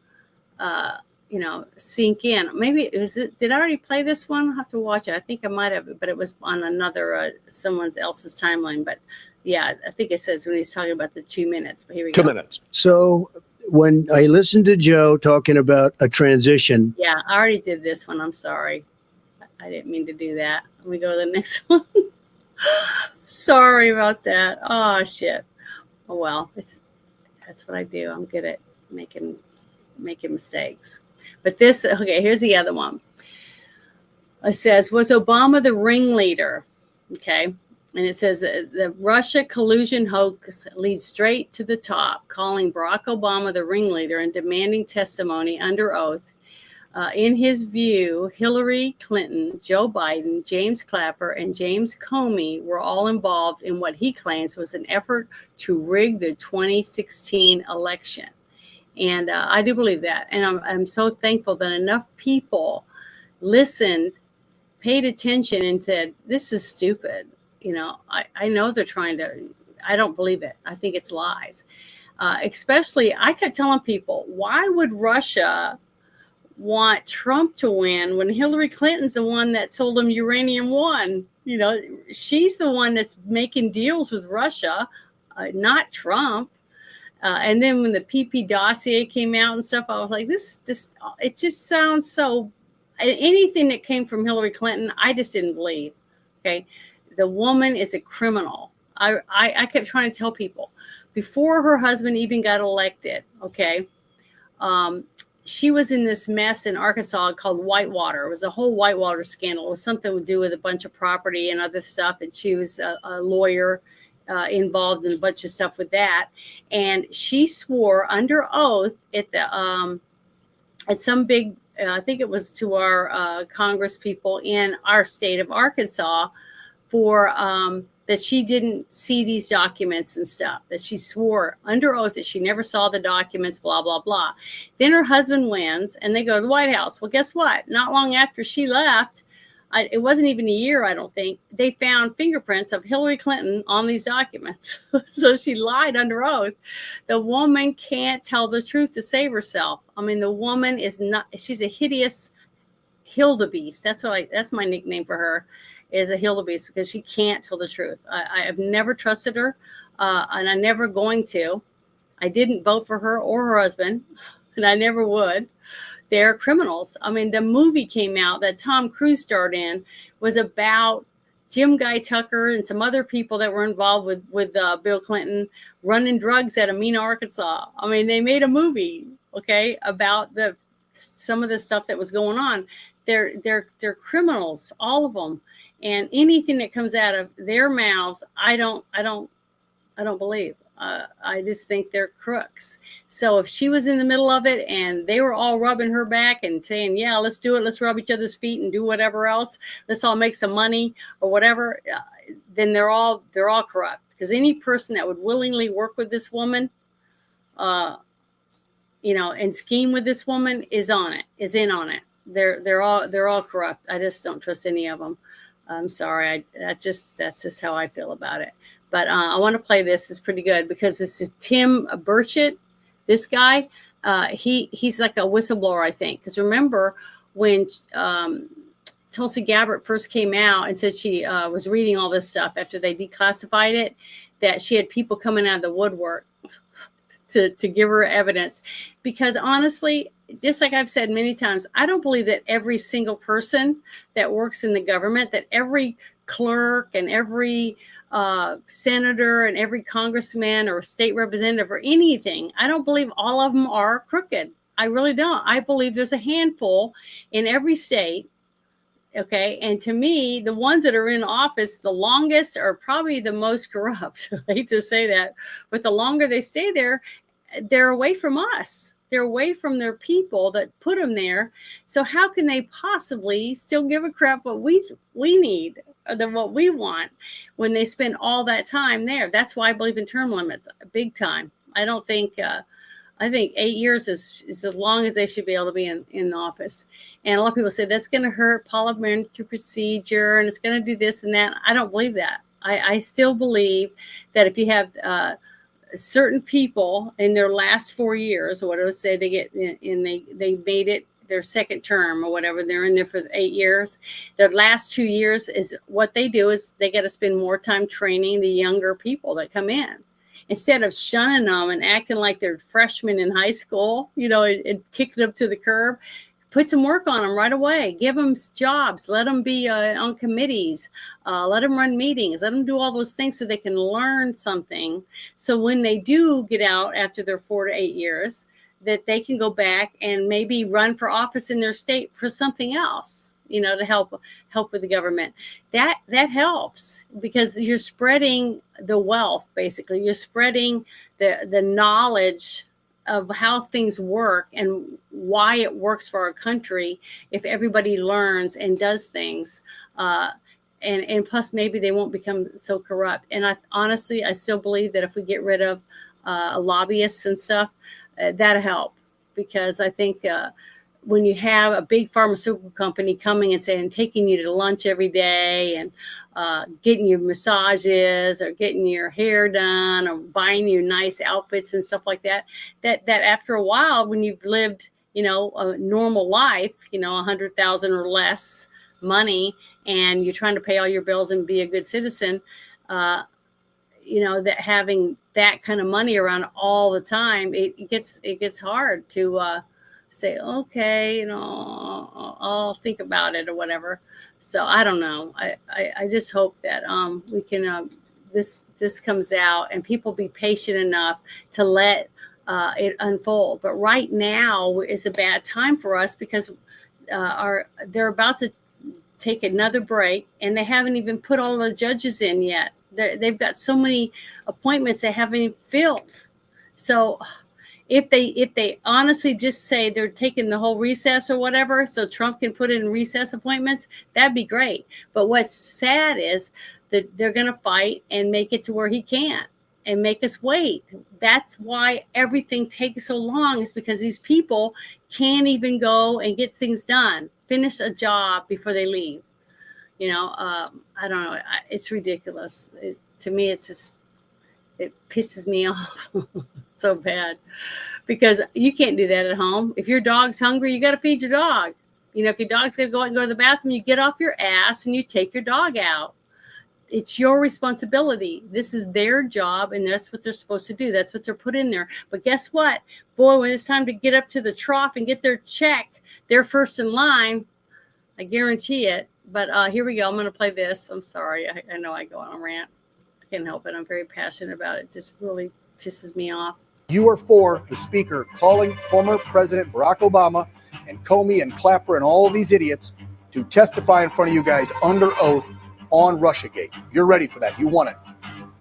sink in. Maybe did I already play this one? I'll have to watch it. I think I might have, but it was on another, someone else's timeline. But yeah, I think it says when he's talking about the 2 minutes, but here we go. 2 minutes. So when I listened to Joe talking about a transition. Yeah, I already did this one. I'm sorry. I didn't mean to do that. Let me go to the next one. Sorry about that. Oh, shit. Oh, well, that's what I do. I'm good at making mistakes. But here's the other one. It says, was Obama the ringleader? Okay. And it says the Russia collusion hoax leads straight to the top, calling Barack Obama the ringleader and demanding testimony under oath. In his view, Hillary Clinton, Joe Biden, James Clapper, and James Comey were all involved in what he claims was an effort to rig the 2016 election. And I do believe that. And I'm so thankful that enough people listened, paid attention, and said, this is stupid. I know they're trying to, I don't believe it. I think it's lies. Especially, I kept telling people, why would Russia want Trump to win when Hillary Clinton's the one that sold them uranium one? She's the one that's making deals with Russia, not Trump. And then when the PP dossier came out and stuff, I was like, it just sounds so, anything that came from Hillary Clinton, I just didn't believe. Okay. The woman is a criminal. I kept trying to tell people before her husband even got elected. Okay. She was in this mess in Arkansas called Whitewater. It was a whole Whitewater scandal. It was something to do with a bunch of property and other stuff. And she was a lawyer. Involved in a bunch of stuff with that, and she swore under oath at some big, I think it was to our Congress people in our state of Arkansas, for that she didn't see these documents and stuff. That she swore under oath that she never saw the documents. Blah blah blah. Then her husband wins, and they go to the White House. Well, guess what? Not long after she left. It wasn't even a year, I don't think. They found fingerprints of Hillary Clinton on these documents. So she lied under oath. The woman can't tell the truth to save herself. I mean, the woman she's a hideous Hildebeest. That's my nickname for her, is a Hildebeest, because she can't tell the truth. I have never trusted her, and I'm never going to. I didn't vote for her or her husband, and I never would. They're criminals. I mean, the movie came out that Tom Cruise starred in was about Jim Guy Tucker and some other people that were involved with Bill Clinton running drugs out of Mena, Arkansas. I mean, they made a movie, okay, about some of the stuff that was going on. They're criminals, all of them, and anything that comes out of their mouths, I don't believe. I just think they're crooks. So if she was in the middle of it and they were all rubbing her back and saying, yeah, let's do it. Let's rub each other's feet and do whatever else. Let's all make some money or whatever. Then they're all corrupt, because any person that would willingly work with this woman, and scheme with this woman is in on it. They're all corrupt. I just don't trust any of them. I'm sorry. That's just how I feel about it. But I want to play this. It's pretty good because this is Tim Burchett. This guy, he's like a whistleblower, I think. Because remember when Tulsi Gabbard first came out and said she was reading all this stuff after they declassified it, that she had people coming out of the woodwork to give her evidence. Because honestly, just like I've said many times, I don't believe that every single person that works in the government, that every clerk and every senator and every congressman or state representative or anything, I don't believe all of them are crooked. I really don't. I believe there's a handful in every state. Okay. And to me, the ones that are in office the longest are probably the most corrupt. I hate to say that, but the longer they stay there, they're away from us. They're away from their people that put them there. So how can they possibly still give a crap what we need or what we want when they spend all that time there? That's why I believe in term limits, big time. I don't think, I think 8 years is as long as they should be able to be in office. And a lot of people say that's going to hurt parliamentary procedure and it's going to do this and that. I don't believe that. I still believe that if you have certain people in their last 4 years, or whatever, say they get in, they made it their second term or whatever, they're in there for 8 years. Their last 2 years is what they do is they got to spend more time training the younger people that come in. Instead of shunning them and acting like they're freshmen in high school, and kicking them to the curb, put some work on them right away. Give them jobs. Let them be on committees. Let them run meetings. Let them do all those things so they can learn something. So when they do get out after their 4 to 8 years, that they can go back and maybe run for office in their state for something else, to help with the government. That helps because you're spreading the wealth, basically. You're spreading the knowledge of how things work and why it works for our country if everybody learns and does things. And plus maybe they won't become so corrupt. And I still believe that if we get rid of lobbyists and stuff, that'll help, because I think when you have a big pharmaceutical company coming and saying, taking you to lunch every day and getting you massages or getting your hair done or buying you nice outfits and stuff like that, that after a while, when you've lived, a normal life, 100,000 or less money, and you're trying to pay all your bills and be a good citizen, that having that kind of money around all the time, it gets hard to say, okay, I'll think about it or whatever. So I don't know. I just hope that we can this comes out and people be patient enough to let it unfold. But right now is a bad time for us because they're about to take another break and they haven't even put all the judges in yet. They've got so many appointments they haven't even filled. So if they honestly just say they're taking the whole recess or whatever, so Trump can put in recess appointments, that'd be great. But what's sad is that they're going to fight and make it to where he can't and make us wait. That's why everything takes so long, is because these people can't even go and get things done, finish a job before they leave. I don't know. It's ridiculous. To me, it's just, it pisses me off so bad, because you can't do that at home. If your dog's hungry, you got to feed your dog. If your dog's going to go out and go to the bathroom, you get off your ass and you take your dog out. It's your responsibility. This is their job, and that's what they're supposed to do. That's what they're put in there. But guess what? Boy, when it's time to get up to the trough and get their check, they're first in line. I guarantee it. But here we go. I'm going to play this. I'm sorry. I know I go on a rant. I can't help it. I'm very passionate about it. It just really pisses me off. You are for the speaker calling former President Barack Obama and Comey and Clapper and all of these idiots to testify in front of you guys under oath on Russiagate. You're ready for that. You want it.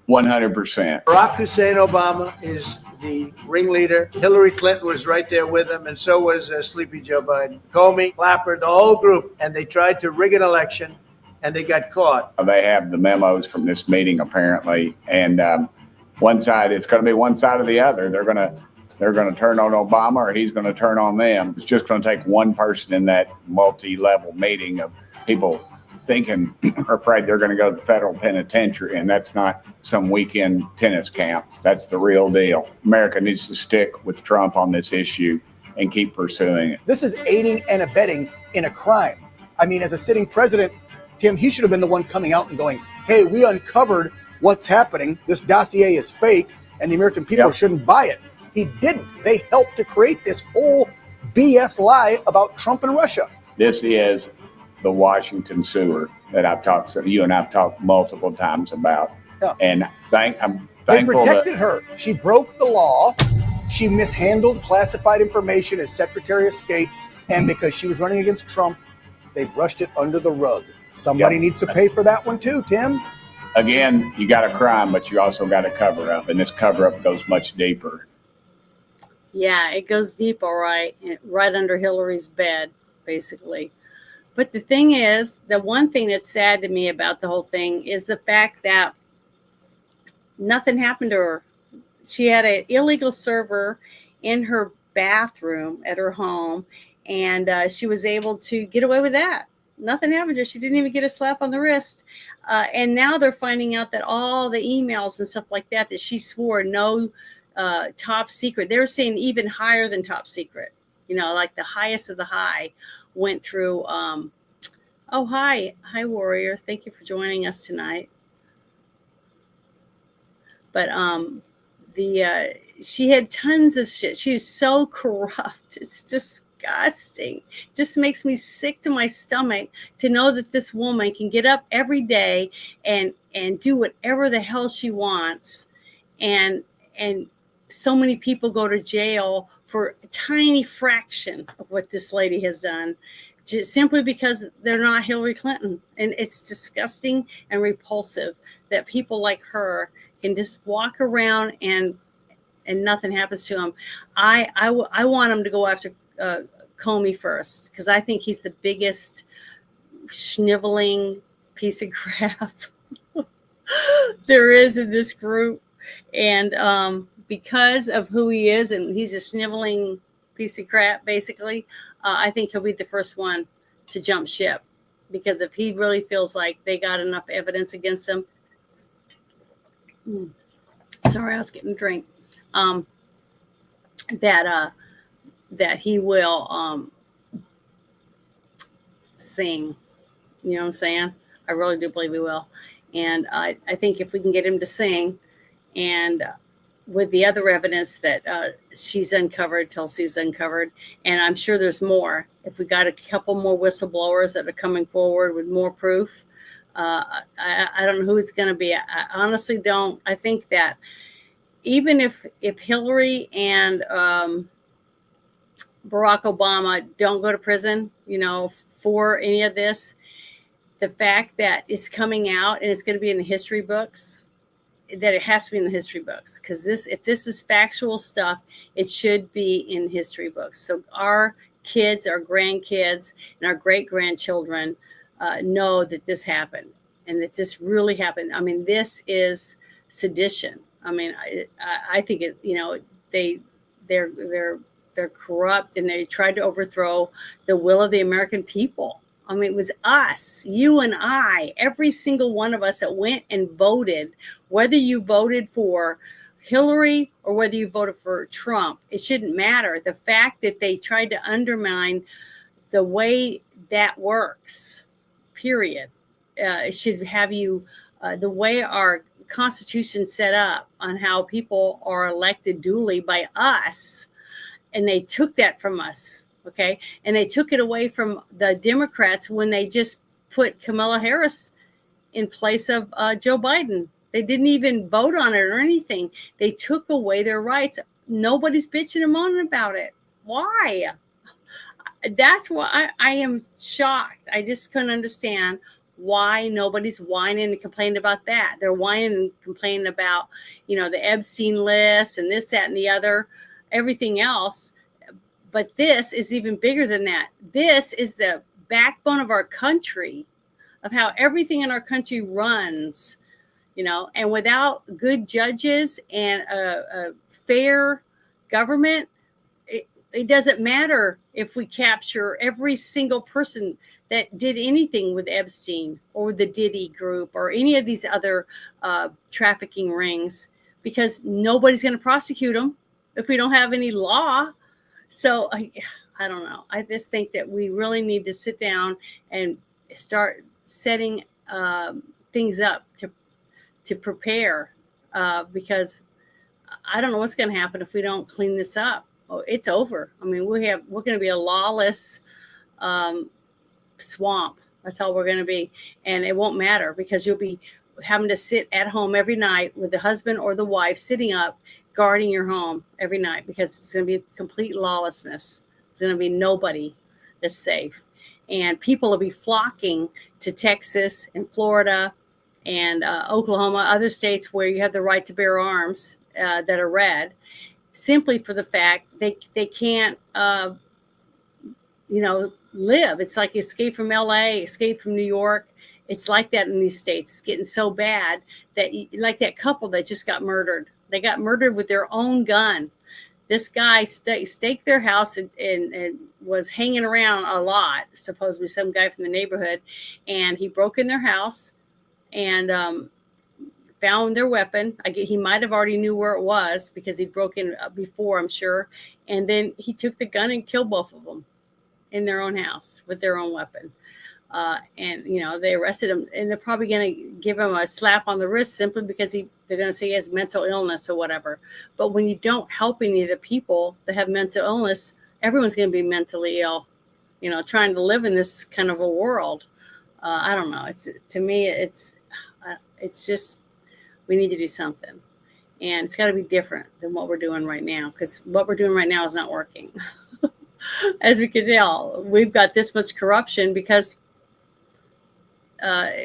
100%. Barack Hussein Obama is the ringleader. Hillary Clinton was right there with him, and so was Sleepy Joe Biden. Comey, Clapper, the whole group. And they tried to rig an election, and they got caught. They have the memos from this meeting, apparently, and one side, it's going to be one side or the other. They're going to turn on Obama, or he's going to turn on them. It's just going to take one person in that multi-level meeting of people thinking or afraid they're going to go to the federal penitentiary, and that's not some weekend tennis camp. That's the real deal. America needs to stick with Trump on this issue and keep pursuing it. This is aiding and abetting in a crime. I mean, as a sitting president, Tim, he should have been the one coming out and going, hey, we uncovered what's happening. This dossier is fake, and the American people shouldn't buy it. He didn't. They helped to create this whole BS lie about Trump and Russia. This is the Washington sewer that you and I've talked multiple times about. Yeah. And I'm They thankful protected her. She broke the law. She mishandled classified information as Secretary of State. And because she was running against Trump, they brushed it under the rug. Somebody needs to pay for that one too, Tim. Again, you got a crime, but you also got a cover up, and this cover up goes much deeper. Yeah, it goes deep, all right, right under Hillary's bed, basically. But the thing is, the one thing that's sad to me about the whole thing is the fact that nothing happened to her. She had an illegal server in her bathroom at her home, and she was able to get away with that. Nothing happened to her. She didn't even get a slap on the wrist. And now they're finding out that all the emails and stuff like that she swore no top secret. They were saying even higher than top secret. Like the highest of the high went through. Hi, Warriors. Thank you for joining us tonight. But she had tons of shit. She was so corrupt. It's disgusting. Just makes me sick to my stomach to know that this woman can get up every day and do whatever the hell she wants, and so many people go to jail for a tiny fraction of what this lady has done, just simply because they're not Hillary Clinton. And it's disgusting and repulsive that people like her can just walk around and nothing happens to them. I want them to go after Comey first, because I think he's the biggest schniveling piece of crap there is in this group. And because of who he is, and he's a schniveling piece of crap, basically, I think he'll be the first one to jump ship, because if he really feels like they got enough evidence against him. Sorry, I was getting a drink. That he will sing. You know what I'm saying? I really do believe he will. And I think if we can get him to sing, and with the other evidence that she's uncovered, Tulsi's uncovered, and I'm sure there's more. If we got a couple more whistleblowers that are coming forward with more proof, I don't know who it's going to be. I honestly don't. I think that even if Hillary and Barack Obama don't go to prison, for any of this, the fact that it's coming out and it's going to be in the history books, that it has to be in the history books, because if this is factual stuff, it should be in history books. So our kids, our grandkids, and our great-grandchildren know that this happened, and that this really happened. I mean, this is sedition. I mean, I think they're corrupt, and they tried to overthrow the will of the American people. I mean, it was us, you and I, every single one of us that went and voted, whether you voted for Hillary or whether you voted for Trump, it shouldn't matter. The fact that they tried to undermine the way that works, period, it should have you, the way our Constitution set up on how people are elected duly by us, and they took that from us. Okay. And they took it away from the Democrats when they just put Kamala Harris in place of Joe Biden. They didn't even vote on it or anything. They took away their rights. Nobody's bitching and moaning about it. Why? That's why I am shocked. I just couldn't understand why nobody's whining and complaining about that. They're whining and complaining about, the Epstein list and this, that, and the other, everything else. But this is even bigger than that. This is the backbone of our country, of how everything in our country runs, and without good judges and a fair government, it doesn't matter if we capture every single person that did anything with Epstein or the Diddy group or any of these other trafficking rings, because nobody's going to prosecute them if we don't have any law. So I don't know. I just think that we really need to sit down and start setting things up to prepare, because I don't know what's going to happen if we don't clean this up. Oh, it's over. I mean, we're going to be a lawless swamp. That's all we're going to be. And it won't matter, because you'll be having to sit at home every night with the husband or the wife sitting up, guarding your home every night, because it's going to be complete lawlessness. There's going to be nobody that's safe. And people will be flocking to Texas and Florida and Oklahoma, other states where you have the right to bear arms that are red, simply for the fact they can't, live. It's like Escape from LA, Escape from New York. It's like that in these states. It's getting so bad that, like that couple that just got murdered. They got murdered with their own gun. This guy staked their house and was hanging around a lot, supposedly some guy from the neighborhood. And he broke in their house and found their weapon. He might have already knew where it was, because he'd broken before, I'm sure. And then he took the gun and killed both of them in their own house with their own weapon. And they arrested him, and they're probably going to give him a slap on the wrist simply because they're going to say he has mental illness or whatever. But when you don't help any of the people that have mental illness, everyone's going to be mentally ill, trying to live in this kind of a world. I don't know. To me, it's just, we need to do something, and it's got to be different than what we're doing right now, because what we're doing right now is not working. As we can tell, we've got this much corruption because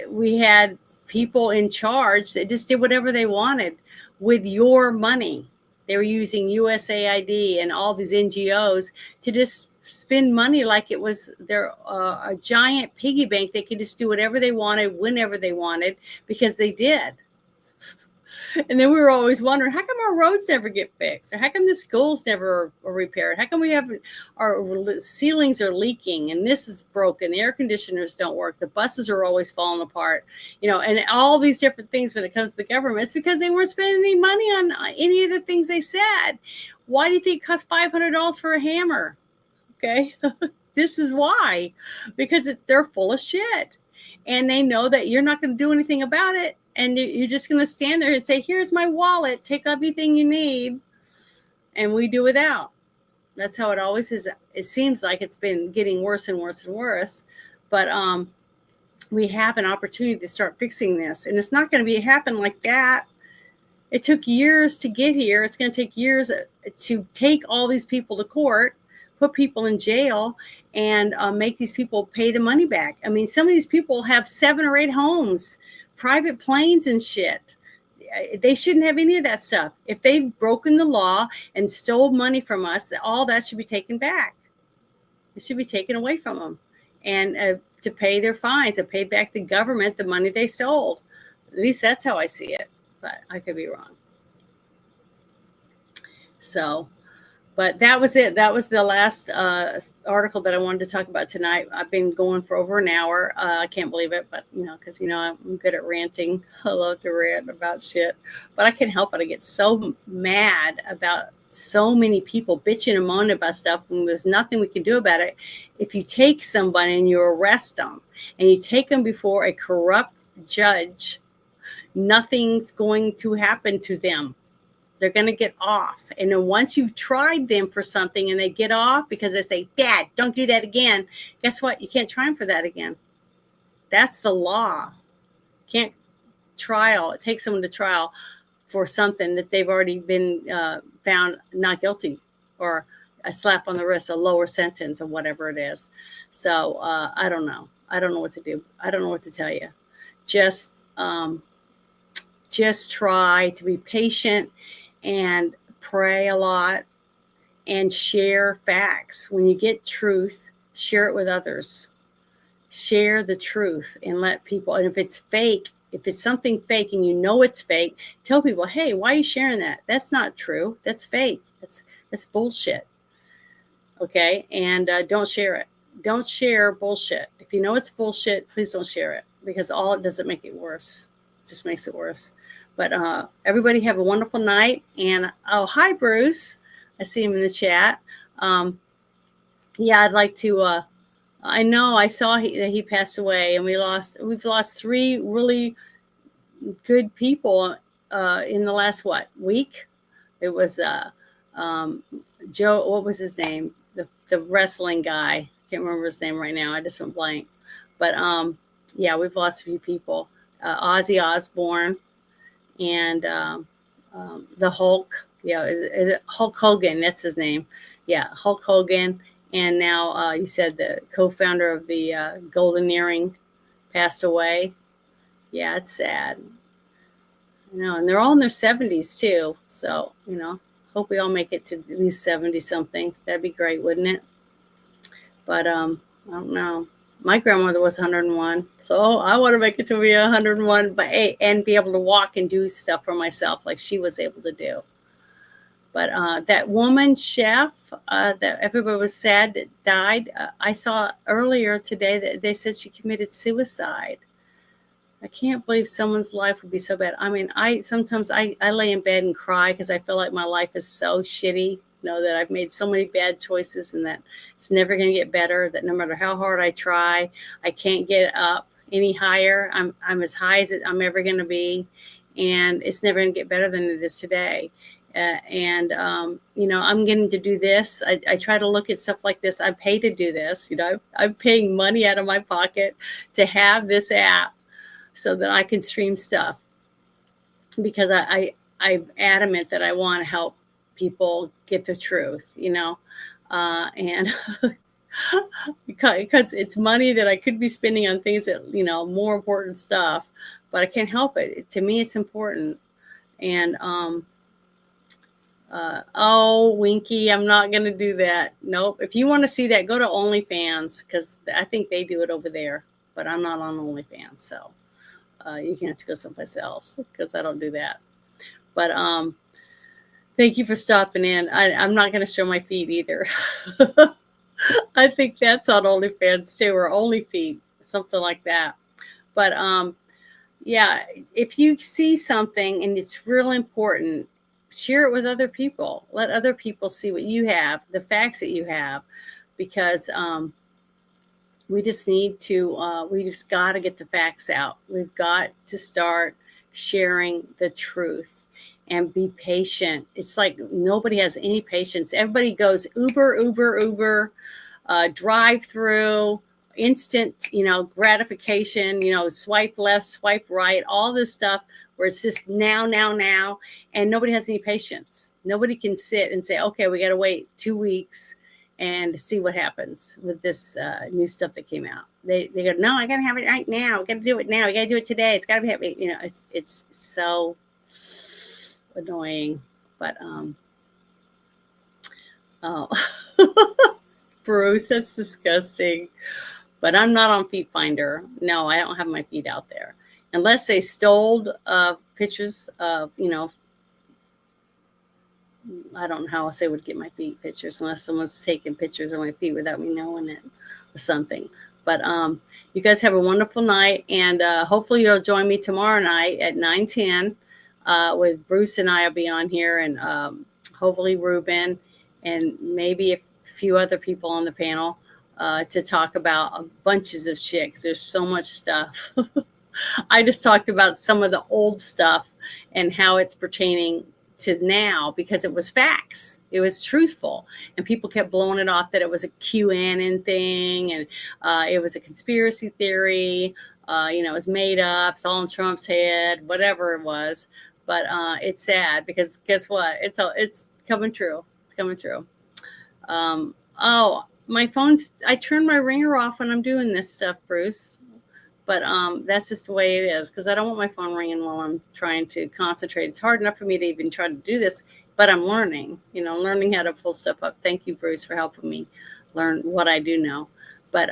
we had people in charge that just did whatever they wanted with your money. They were using USAID and all these NGOs to just spend money like it was a giant piggy bank. They could just do whatever they wanted, whenever they wanted, because they did. And then we were always wondering, how come our roads never get fixed? Or how come the schools never are repaired? How come we have our ceilings are leaking and this is broken? The air conditioners don't work. The buses are always falling apart, and all these different things when it comes to the government. It's because they weren't spending any money on any of the things they said. Why do you think it costs $500 for a hammer? Okay. This is why, because they're full of shit, and they know that you're not going to do anything about it. And you're just going to stand there and say, here's my wallet, take everything you need. And we do without. That's how it always is. It seems like it's been getting worse and worse and worse. But we have an opportunity to start fixing this. And it's not going to happen like that. It took years to get here. It's going to take years to take all these people to court, put people in jail, and make these people pay the money back. I mean, some of these people have 7 or 8 homes, private planes and shit. They shouldn't have any of that stuff. If they've broken the law and stole money from us, all that should be taken back. It should be taken away from them, and to pay their fines and pay back the government the money they stole. At least that's how I see it, but I could be wrong. So, but that was it. That was the last article that I wanted to talk about tonight. I've been going for over an hour. I can't believe it, but because I'm good at ranting. I love to rant about shit, but I can't help it. I get so mad about so many people bitching and moaning about stuff when there's nothing we can do about it. If you take somebody and you arrest them and you take them before a corrupt judge, nothing's going to happen to them. They're going to get off. And then once you've tried them for something and they get off because they say, Dad, don't do that again. Guess what? You can't try them for that again. That's the law. Can't take someone to trial for something that they've already been found not guilty, or a slap on the wrist, a lower sentence, or whatever it is. So I don't know. I don't know what to do. I don't know what to tell you. Just try to be patient and pray a lot and share facts. When you get truth, share it with others. Share the truth and let people, and if it's fake, if it's something fake and you know it's fake, tell people, hey, why are you sharing that? That's not true. That's fake. That's bullshit. Okay. And don't share it. Don't share bullshit. If you know it's bullshit, please don't share it, because all it does is make it worse. It just makes it worse. But everybody have a wonderful night. And oh, hi, Bruce. I see him in the chat. Yeah, I'd like to. I know I saw that he passed away, and we've lost 3 really good people in the last week. It was Joe. What was his name? The wrestling guy. Can't remember his name right now. I just went blank. But yeah, we've lost a few people. Ozzy Osbourne and the Hulk. Yeah, is it Hulk Hogan? That's his name. Yeah, Hulk Hogan. And now you said the co-founder of the Golden Earring passed away. Yeah, it's sad. And they're all in their 70s too. So, hope we all make it to at least 70 something. That'd be great, wouldn't it? But I don't know. My grandmother was 101, so I want to make it to be 101, but and be able to walk and do stuff for myself like she was able to do. But that woman chef that everybody was sad that died, I saw earlier today that they said she committed suicide. I can't believe someone's life would be so bad. I mean, sometimes I lay in bed and cry because I feel like my life is so shitty, that I've made so many bad choices and that it's never going to get better, that no matter how hard I try, I can't get up any higher. I'm as high as I'm ever going to be, and it's never going to get better than it is today. I'm getting to do this. I try to look at stuff like this. I pay to do this. I'm paying money out of my pocket to have this app so that I can stream stuff, because I'm adamant that I want to help people get the truth, and because it's money that I could be spending on things that, more important stuff, but I can't help it. To me, it's important. And, Winky, I'm not going to do that. Nope. If you want to see that, go to OnlyFans, because I think they do it over there, but I'm not on OnlyFans. So you can have to go someplace else, because I don't do that. But thank you for stopping in. I'm not going to show my feet either. I think that's on OnlyFans too, or OnlyFeet, something like that. But yeah, if you see something and it's real important, share it with other people. Let other people see what you have, the facts that you have, because we just need to, we just got to get the facts out. We've got to start sharing the truth and be patient. It's like nobody has any patience. Everybody goes Uber, drive through, instant, gratification, swipe left, swipe right, all this stuff where it's just now. And nobody has any patience. Nobody can sit and say, okay, we got to wait 2 weeks and see what happens with this new stuff that came out. They go, no, I got to have it right now. I got to do it now. I got to do it today. It's got to be happening. It's so annoying. But oh, Bruce, that's disgusting. But I'm not on Feet Finder. No, I don't have my feet out there unless they stole pictures of, I don't know how else they would get my feet pictures, unless someone's taking pictures of my feet without me knowing it or something. But you guys have a wonderful night, and hopefully you'll join me tomorrow night at 9:10 with Bruce, and I'll be on here, and hopefully Ruben, and maybe a few other people on the panel to talk about bunches of shit, because there's so much stuff. I just talked about some of the old stuff and how it's pertaining to now, because it was facts. It was truthful. And people kept blowing it off that it was a QAnon thing, and it was a conspiracy theory. It was made up. It's all in Trump's head, whatever it was. But it's sad, because guess what? It's coming true. It's coming true. My phone's, I turned my ringer off when I'm doing this stuff, Bruce. But that's just the way it is, because I don't want my phone ringing while I'm trying to concentrate. It's hard enough for me to even try to do this, but I'm learning, learning how to pull stuff up. Thank you, Bruce, for helping me learn what I do know. But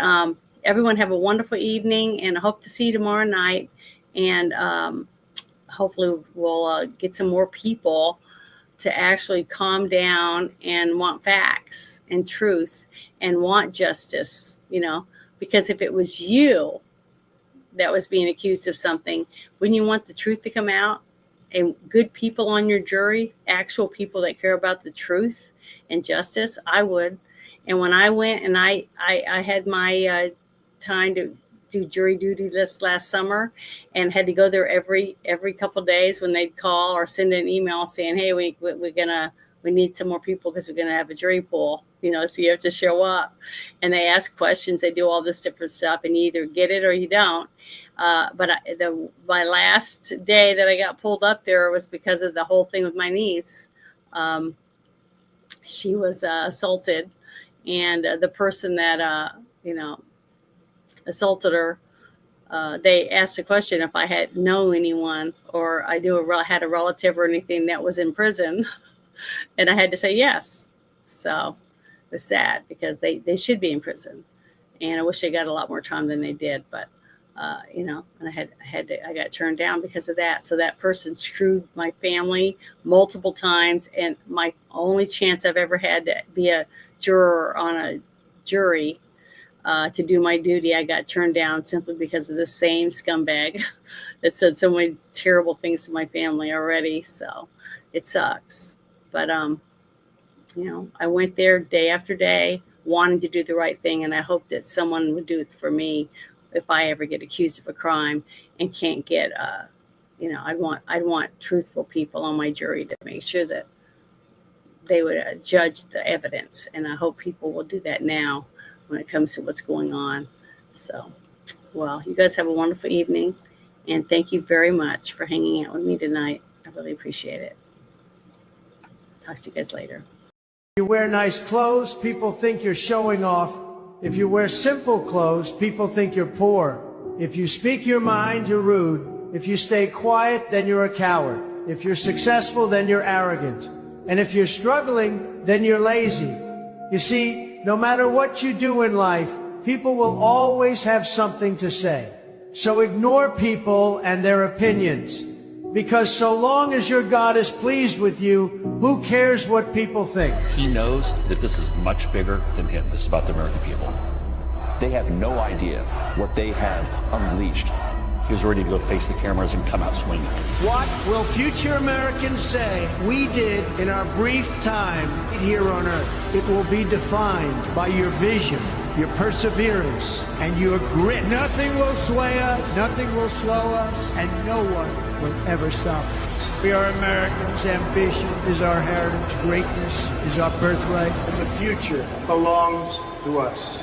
everyone have a wonderful evening, and I hope to see you tomorrow night. And hopefully we'll get some more people to actually calm down and want facts and truth and want justice, because if it was you that was being accused of something, wouldn't you want the truth to come out? And good people on your jury, actual people that care about the truth and justice, I would. And when I went and I had my time to do jury duty this last summer, and had to go there every couple of days when they'd call or send an email saying, hey, we need some more people because we're gonna have a jury pool, so you have to show up. And they ask questions, they do all this different stuff, and you either get it or you don't. But my last day that I got pulled up there was because of the whole thing with my niece. She was assaulted, and the person that assaulted her, they asked a question if I had known anyone or I had a relative or anything that was in prison, and I had to say yes. So it was sad because they should be in prison, and I wish they got a lot more time than they did. But and I got turned down because of that. So that person screwed my family multiple times, and my only chance I've ever had to be a juror on a jury to do my duty, I got turned down simply because of the same scumbag that said so many terrible things to my family already. So it sucks. But I went there day after day wanting to do the right thing, and I hope that someone would do it for me if I ever get accused of a crime and can't get I'd want truthful people on my jury to make sure that they would judge the evidence, and I hope people will do that now when it comes to what's going on. So, well, you guys have a wonderful evening, and thank you very much for hanging out with me tonight. I really appreciate it. Talk to you guys later. If you wear nice clothes, people think you're showing off. If you wear simple clothes, people think you're poor. If you speak your mind, you're rude. If you stay quiet, then you're a coward. If you're successful, then you're arrogant. And if you're struggling, then you're lazy. You see, no matter what you do in life, people will always have something to say. So ignore people and their opinions. Because so long as your God is pleased with you, who cares what people think? He knows that this is much bigger than him. This is about the American people. They have no idea what they have unleashed. He was ready to go face the cameras and come out swinging. What will future Americans say we did in our brief time here on Earth? It will be defined by your vision, your perseverance, and your grit. Nothing will sway us, nothing will slow us, and no one will ever stop us. We are Americans. Ambition is our heritage. Greatness is our birthright. And the future belongs to us.